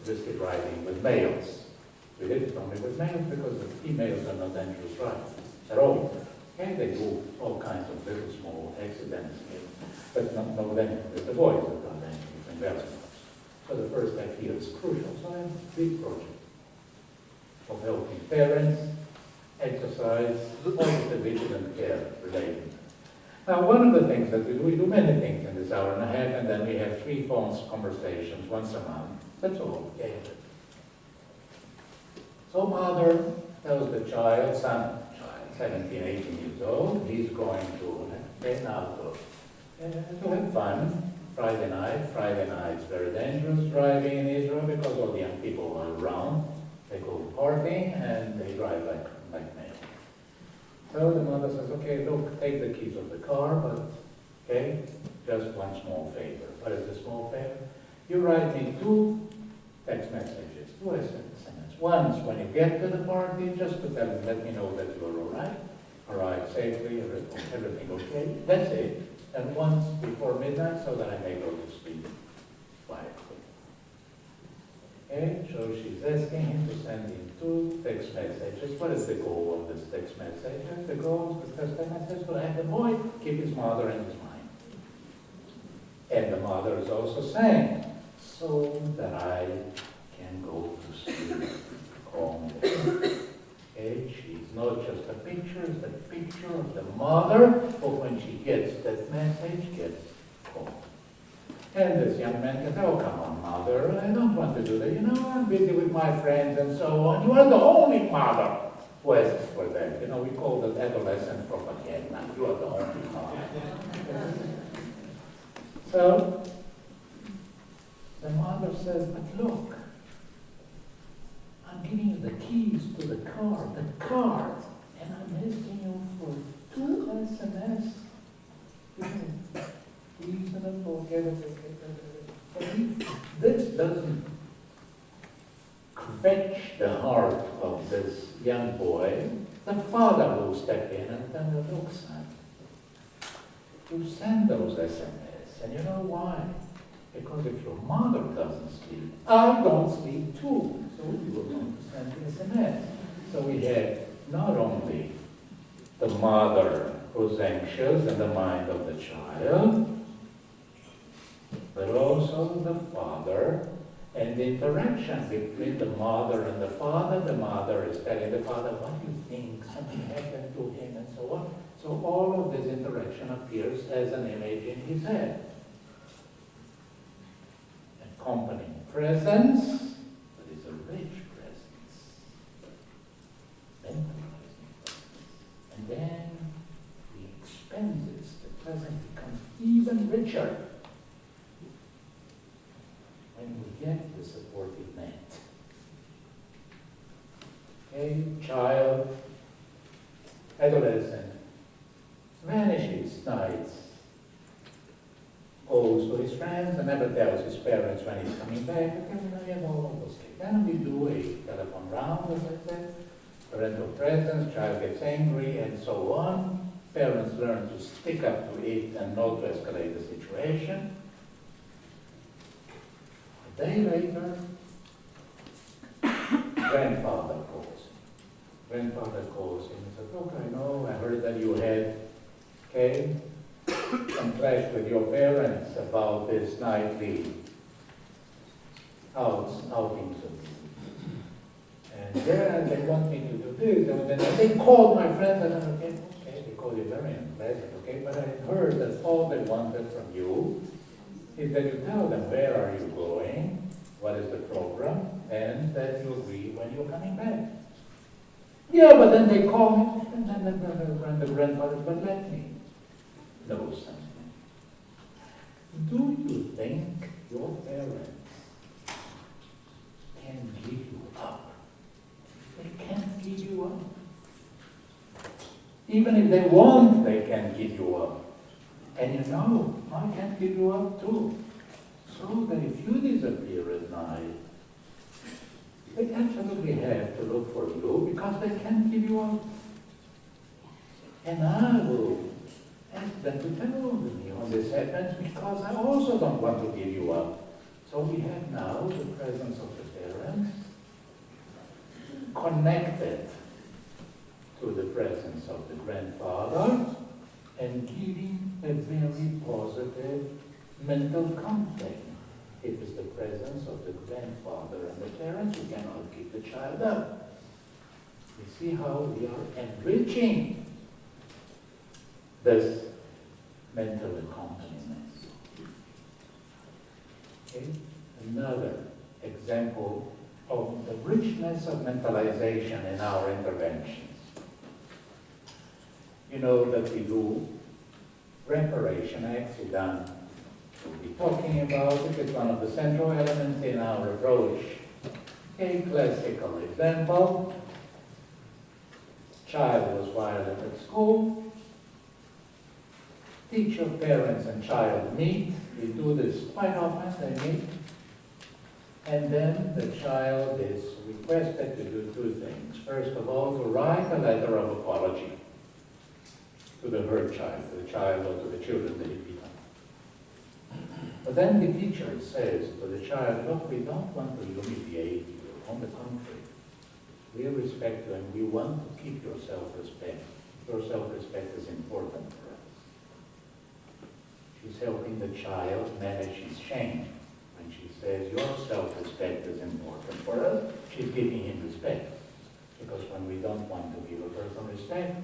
risky driving with males. We did it only with males because the females are not dangerous drivers at all. Okay, they do all kinds of little small accidents, but no danger with the boys that are dangerous and embarrassing. So the first step here is crucial. So I have a big project of helping parents exercise positive vigilant care related. Now, one of the things that we do many things in this hour and a half, and then we have 3 phone conversations once a month. That's all. Okay. So mother tells the child, 17, 18 years old, he's going to have fun. Friday night's very dangerous driving in Israel because all the young people are around. They go partying and they drive like men. So the mother says, okay, look, take the keys of the car, but, okay, just one small favor. What is the small favor? You write me 2 text messages, 2 SMS. Once when you get to the party, just to tell them, let me know that you're all right, arrive safely, everything okay. That's it. And once before midnight so that I may go to sleep quietly. Okay, so she's asking him to send him 2 text messages. What is the goal of this text message? The goal of the text message is to have the boy keep his mother in his mind. And the mother is also saying, so that I can go to sleep calmly. Okay, she's not just a picture, it's the picture of the mother, but when she gets that message, gets calm. And this young man can say, oh, come on, mother, I don't want to do that. You know, I'm busy with my friends and so on. You are the only mother who asks for that. You know, we call that adolescent propaganda. You are the only mother. So, the mother says, but look, I'm giving you the keys to the car, and I'm asking you for 2 SMS. Reasonable, this doesn't fetch the heart of this young boy. The father will step in and tell him, look, son, you send those SMS. And you know why? Because if your mother doesn't sleep, I don't sleep too. So we were going to send the SMS. So we had not only the mother who's anxious in the mind of the child, but also the father, and the interaction between the mother and the father. The mother is telling the father, what do you think? Something happened to him, and so on. So all of this interaction appears as an image in his head. Accompanying presence, that is a rich presence, mentalizing presence. And then he expands the presence becomes even richer when we get the supportive net. Okay, child, adolescent, vanishes nights, goes to his friends and never tells his parents when he's coming back. Okay, we have all of those things. Then we do a telephone round, as I said, parental presence, child gets angry, and so on. Parents learn to stick up to it and not to escalate the situation. A day later, grandfather calls. Grandfather calls him and says, look, I know, I heard that you had, okay, some clash with your parents about this nightly outings. And then they want me to do this, and then they called my friends, and I said, okay, they called you very unpleasant, okay, but I heard that all they wanted from you is that you tell them where are you going, what is the program, and that you agree when you're coming back. Yeah, but then they call me, and then the grandfather, but let me know something. Do you think your parents can give you up? They can't give you up. Even if they want, they can't give you up. And you know, I can't give you up too. So that if you disappear at night, they absolutely have to look for you because they can't give you up. And I will ask them to tell me when this happens because I also don't want to give you up. So we have now the presence of the parents connected to the presence of the grandfather and giving a very positive mental content. It is the presence of the grandfather and the parents who cannot keep the child up. You see how we are enriching this mental accompaniment. Okay? Another example of the richness of mentalization in our interventions. You know that we do reparation accident. We'll be talking about it. It's one of the central elements in our approach. A classical example. Child was violent at school. Teacher, parents, and child meet. We do this quite often, they meet. And then the child is requested to do two things. First of all, to write a letter of apology to the hurt child, to the child or to the children that he beat up. But then the teacher says to the child, look, we don't want to humiliate you. On the contrary, we respect you and we want to keep your self-respect. Your self-respect is important for us. She's helping the child manage his shame. When she says, your self-respect is important for us, she's giving him respect. Because when we don't want to give a person respect,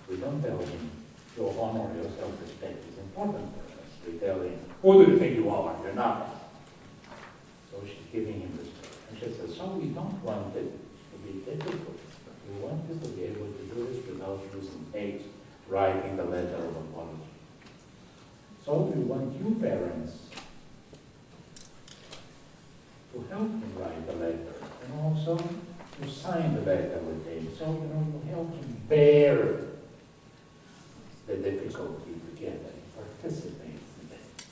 we don't tell him, your honor, your self-respect is important for us. We tell him, who do you think you are? You're not. So she's giving him respect. And she says, so we don't want it to be difficult. We want you to be able to do this without using hate, writing the letter of apology. So we want you parents to help him write the letter and also to sign the letter with him. So, you help him bear the difficulty together, participate in it.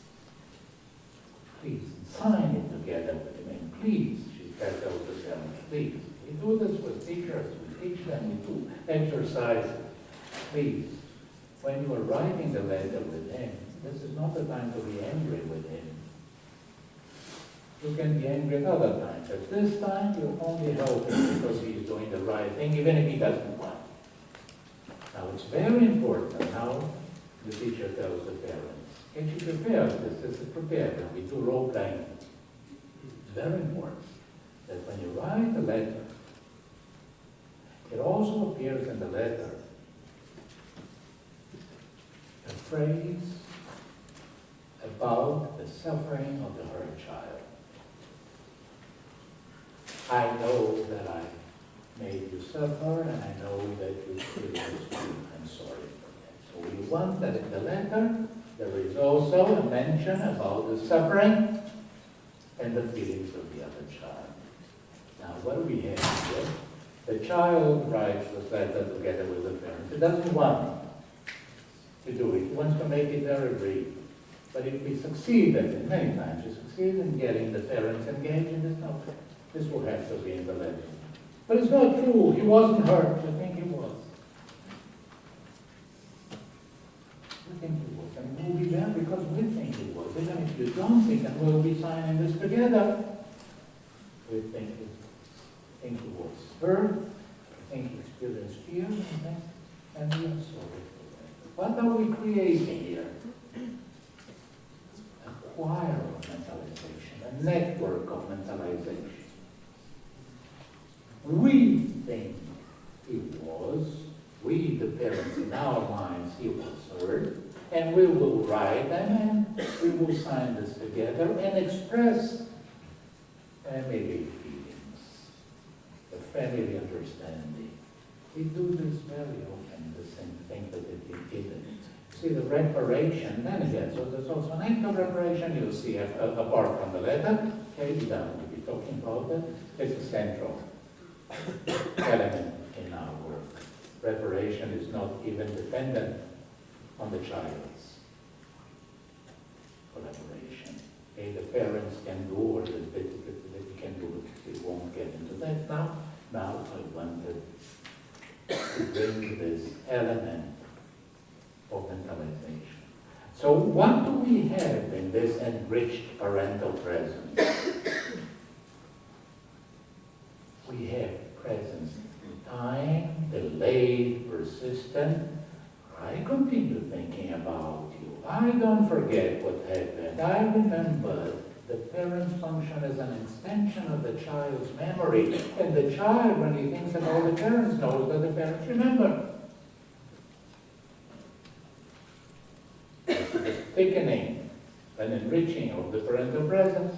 Please, sign it together with him. And please, she tells the parents, please. We do this with teachers, we teach them, we do exercises. Please, when you are writing the letter with him, This is not the time to be angry with him. You can be angry at other times. At this time, you only help him because he's doing the right thing, even if he doesn't want. Now, it's very important how the teacher tells the parents, get you prepared. This is prepared, and we do role playing. It's very important that when you write a letter, it also appears in the letter a phrase about the suffering of the hurt child. I know that I made you suffer, and I know that you feel this too. I'm sorry for that. So we want that in the letter there is also a mention about the suffering and the feelings of the other child. Now, what do we have here? The child writes this letter together with the parents. He doesn't want to do it. He wants to make it very brief. But if we succeed at it, many times we succeed in getting the parents engaged in this, no, this will have to be in the letter. But it's not true. He wasn't hurt. I think he was. We think he was. And we'll be there because we think he was. Even if you don't think, and we'll be signing this together, we think he was hurt. I think he experienced fear. And we are sorry for that. What are we creating here? A choir of mentalization, a network of mentalization. We think we, the parents, in our minds, he was hurt, and we will write them, and we will sign this together and express maybe feelings, the family understanding. We do this very often, the same thing that they didn't. See the reparation, then again, so there's also an act of reparation. You'll see apart from the letter, okay, we don't will be talking about it. It's a central element in our work. Reparation is not even dependent on the child's collaboration. Okay, the parents can do, or the can do it. We won't get into that now. Now I wanted to bring this element of mentalization. So what do we have in this enriched parental presence? We have presence in time, delayed, persistent. I continue thinking about you. I don't forget what happened. I remember. The parents function as an extension of the child's memory. And the child, when he thinks about the parents, knows that the parents remember. The thickening and enriching of the parental presence.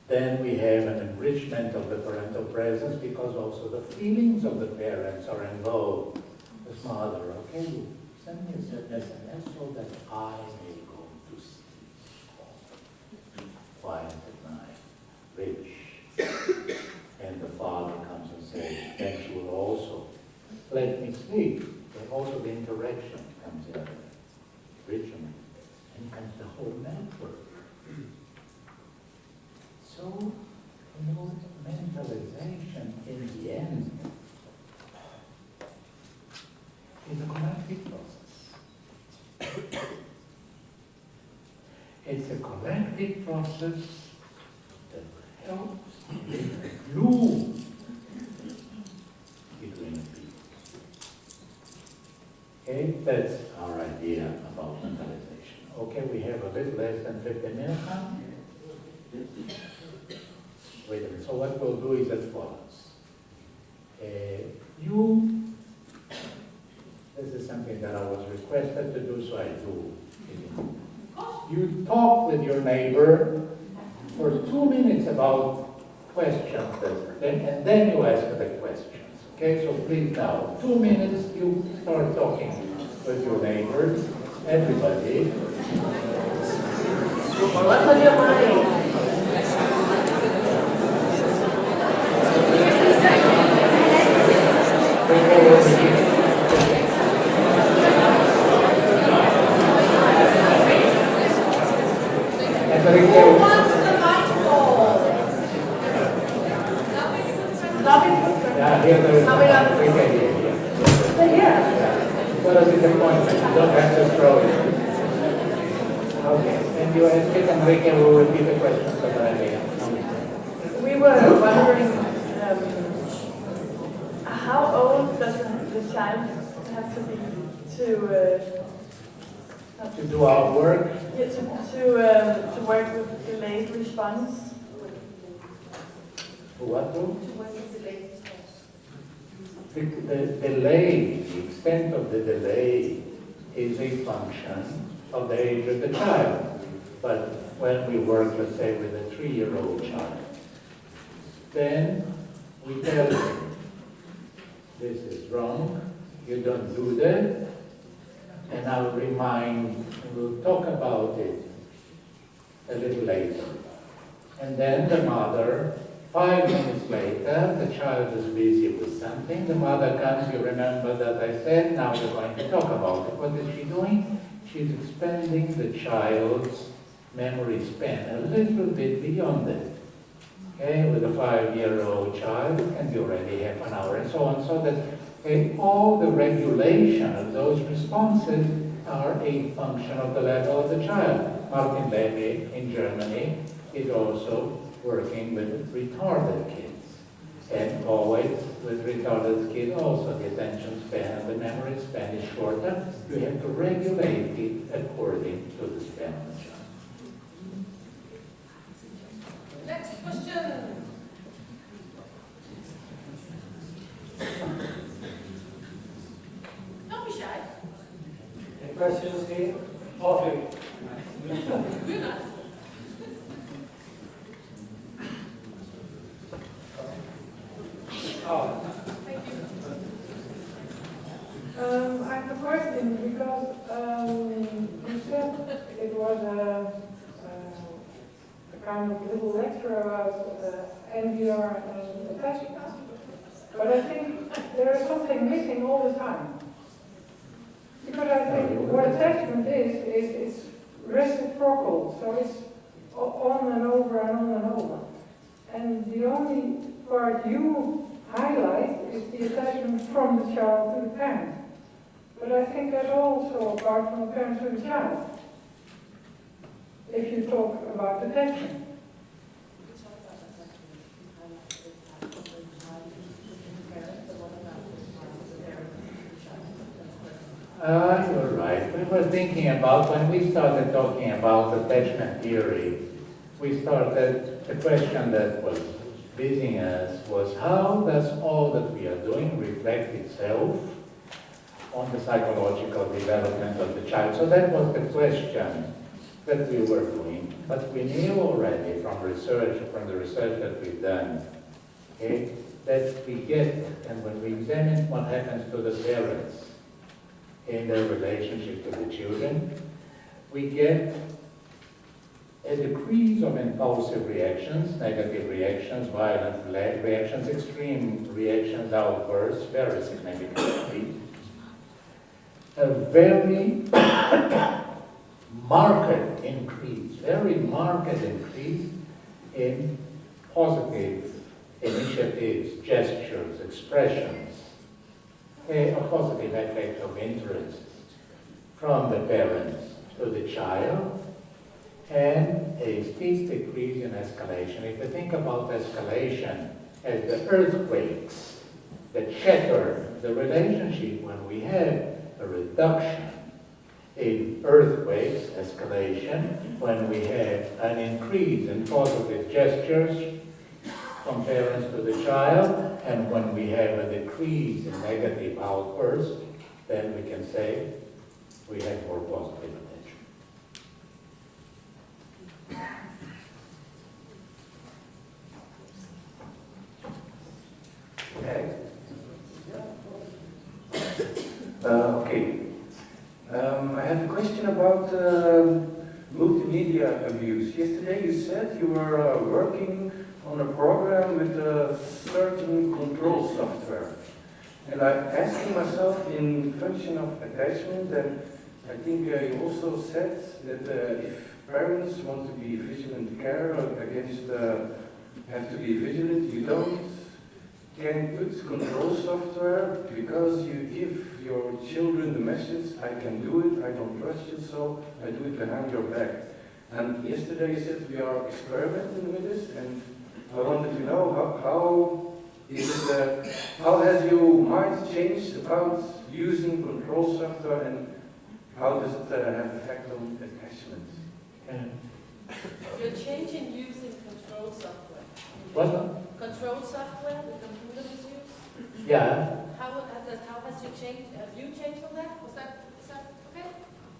Then we have an enrichment of the parental presence because also the feelings of the parents are involved. The mother, okay, you send me an SMS so that I may go to sleep. Quiet at night, rich. And the father comes and says, then she will also let me sleep. And also the interaction comes in. Enrichment. And comes the whole network. So, mentalization in the end is a collective process. It's a collective process that helps in glue between the people. Okay, that's our idea about mentalization. Okay, we have a bit less than 15 minutes now. Wait a minute. So what we'll do is as follows. This is something that I was requested to do, so I do. You talk with your neighbor for 2 minutes about questions, and then you ask the questions. Okay, so please now, 2 minutes, you start talking with your neighbors, everybody. What's on your mind? Who wants the microphone? Yeah, here there is. Here. What is the appointment? You don't have to throw it. Can you ask it, and we can repeat the question so that I may understand? We were wondering how old does the child have to be To do our work? to work with delayed response? To what do? To work with delayed response. The delay, the extent of the delay is a function of the age of the child. But when we work, let's say, with a 3-year-old child, then we tell them, this is wrong, you don't do that, and I'll remind, we'll talk about it a little later. And then the mother, 5 minutes later, the child is busy with something, the mother comes, you remember that I said, now we're going to talk about it. What is she doing? She's expanding the child's memory span a little bit beyond it. Okay, with a 5-year-old child, it can be already half an hour and so on, so that all the regulation of those responses are a function of the level of the child. Martin Levy in Germany is also working with retarded kids. And always with retarded kids also the attention span and the memory span is shorter. You have to regulate it according to the span of the child. Next question. Don't be shy. Any questions here? Okay. We're not. Oh. Thank you. I have a question because you said it was a kind of little lecture about NVR and attachment. But I think there is something missing all the time. Because I think what attachment is it's reciprocal, so it's on and over and on and over. And the only part you highlight is the attachment from the child to the parent. But I think there's also a part from the parent to the child, if you talk about attachment. You're right. We were thinking about, when we started talking about attachment theory, we started, the question that was busying us was, how does all that we are doing reflect itself on the psychological development of the child? So that was the question that we were doing. But we knew already from research, from the research that we've done, okay, that we get, and when we examine what happens to the parents in their relationship to the children, we get a decrease of impulsive reactions, negative reactions, violent reactions, extreme reactions, outbursts, very significantly. A very marked increase, very marked increase in positive initiatives, gestures, expressions, a positive effect of interest from the parents to the child, and a steep decrease in escalation. If you think about escalation as the earthquakes that shatter the relationship, when we have a reduction in earthquakes, escalation, when we have an increase in positive gestures from parents to the child, and when we have a decrease in negative outbursts, then we can say we have more positive attention. Okay. Okay. I have a question about multimedia abuse. Yesterday you said you were working on a program with a certain control software. And I'm asking myself in function of attachment, and I think you also said that if parents want to be vigilant care against, have to be vigilant, you can put control software because you give your children the message, I can do it, I don't trust you, so I do it behind your back. And yesterday you said we are experimenting with this, and I wanted to know how is it, how has your mind changed about using control software, and how does it have effect on attachments? You're changing using control software. What? Control software, the computer is used. Yeah. How has you changed? Have you changed from that? Is that okay?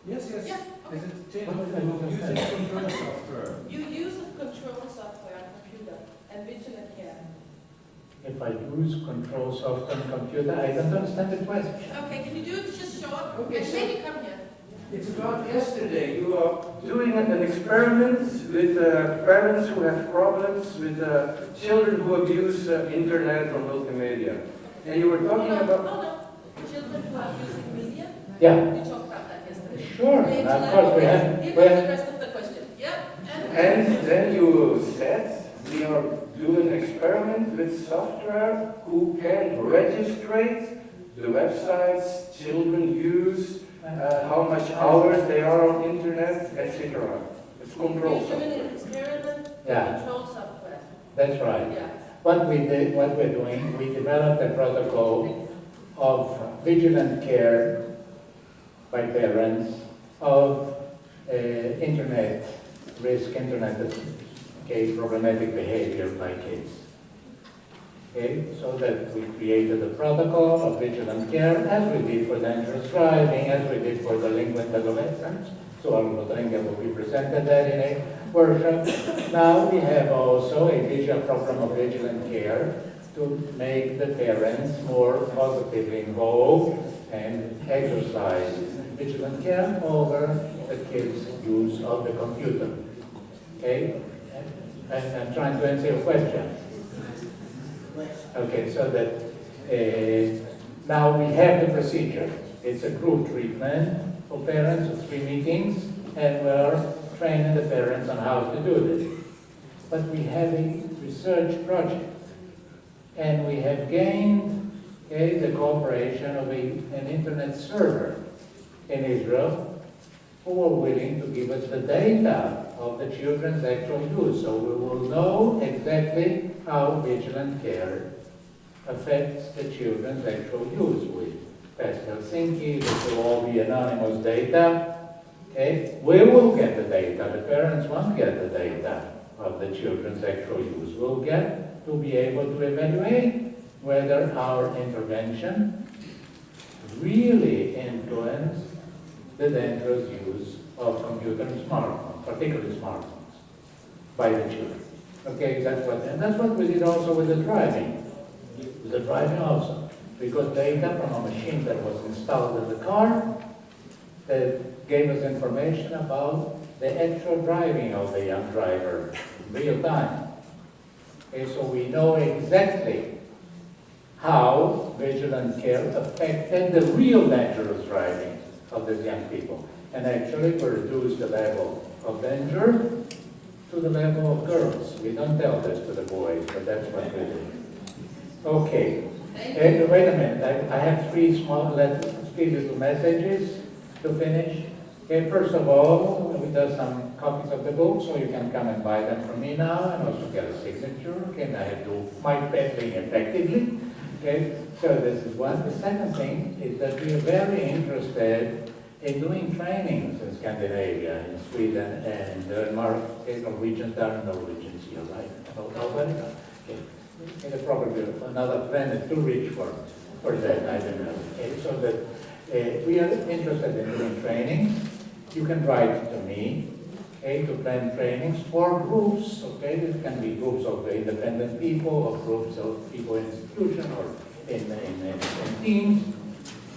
Yes, yes. Yeah. Is Okay. it changing using control software? You use of control software on computer and vigilant care. If I use control software on computer, I don't understand the question. Okay, can you do it just short? Okay, And so- maybe come here. It's about yesterday. You are doing an experiment with parents who have problems with children who abuse internet or multimedia. And you were talking about... Hold on. Children who are using media? Yeah. We talked about that yesterday. Sure, The of internet. course we Okay, have. Here we comes have- the rest of the question. Yeah? And then you said we are doing an experiment with software who can register the websites children use, how much hours they are on internet, etc. It's control You're doing software. an experiment with Yeah. control software. That's right. Yeah. What we're doing, we developed a protocol of vigilant care by parents of internet risk, problematic behavior by kids. Okay, so that we created a protocol of vigilant care, as we did for dangerous driving, as we did for delinquent adolescents. So Rodriguez will be presented that in a workshop. Now we have also a visual program of vigilant care to make the parents more positively involved and exercise vigilant care over the kids' use of the computer. Okay? And I'm trying to answer your question. Okay, so that now we have the procedure. It's a group treatment for parents of 3 meetings, and we're training the parents on how to do this. But we have a research project, and we have gained the cooperation of an internet server in Israel who are willing to give us the data of the children's actual use, so we will know exactly how vigilant care affects the children's actual use. We pass Helsinki, this will all be anonymous data. Okay? We will get the data, the parents won't get the data of the children's actual use. We'll get to be able to evaluate whether our intervention really influenced the dangerous use of computer and smartphones, particularly smartphones, by the children. Okay, that's what we did also with the driving. With the driving also. We got data from a machine that was installed in the car that gave us information about the actual driving of the young driver in real time. Okay, so we know exactly how vigilant care affected the real dangerous driving of these young people. And actually we reduced the level of danger to the level of girls. We don't tell this to the boys, but that's what we do. Okay. Wait a minute. I have three little messages to finish. Okay, first of all, we do some copies of the book, so you can come and buy them from me now, and also get a signature. Okay, and I do my peddling effectively. Okay, so this is one. The second thing is that we are very interested in doing trainings in Scandinavia, in Sweden and in Denmark. Okay, Norwegians, there are Norwegians here, right? Nobody? Okay. And probably another planet too rich for that, I don't know. Okay, so that we are interested in doing training. You can write to me, okay, to plan trainings for groups, okay? This can be groups of independent people, or groups of people in institutions, or in teams,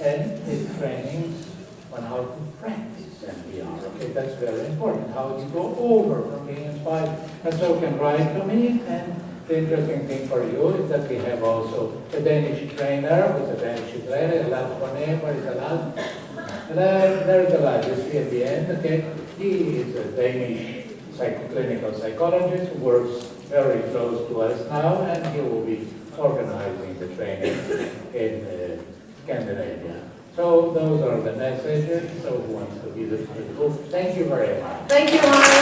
and it's trainings on how to practice NVR, okay? That's very important, how you go over from being inspired. And so you can write to me, and the interesting thing for you is that we have also a Danish trainer with a Danish trainer, Lars Bonnet, where is the last? There's a lad, you see at the end, okay? He is a Danish clinical psychologist who works very close to us now, and he will be organizing the training in Scandinavia. So those are the messages. So who wants to be the group? Thank you very much. Thank you, Haim.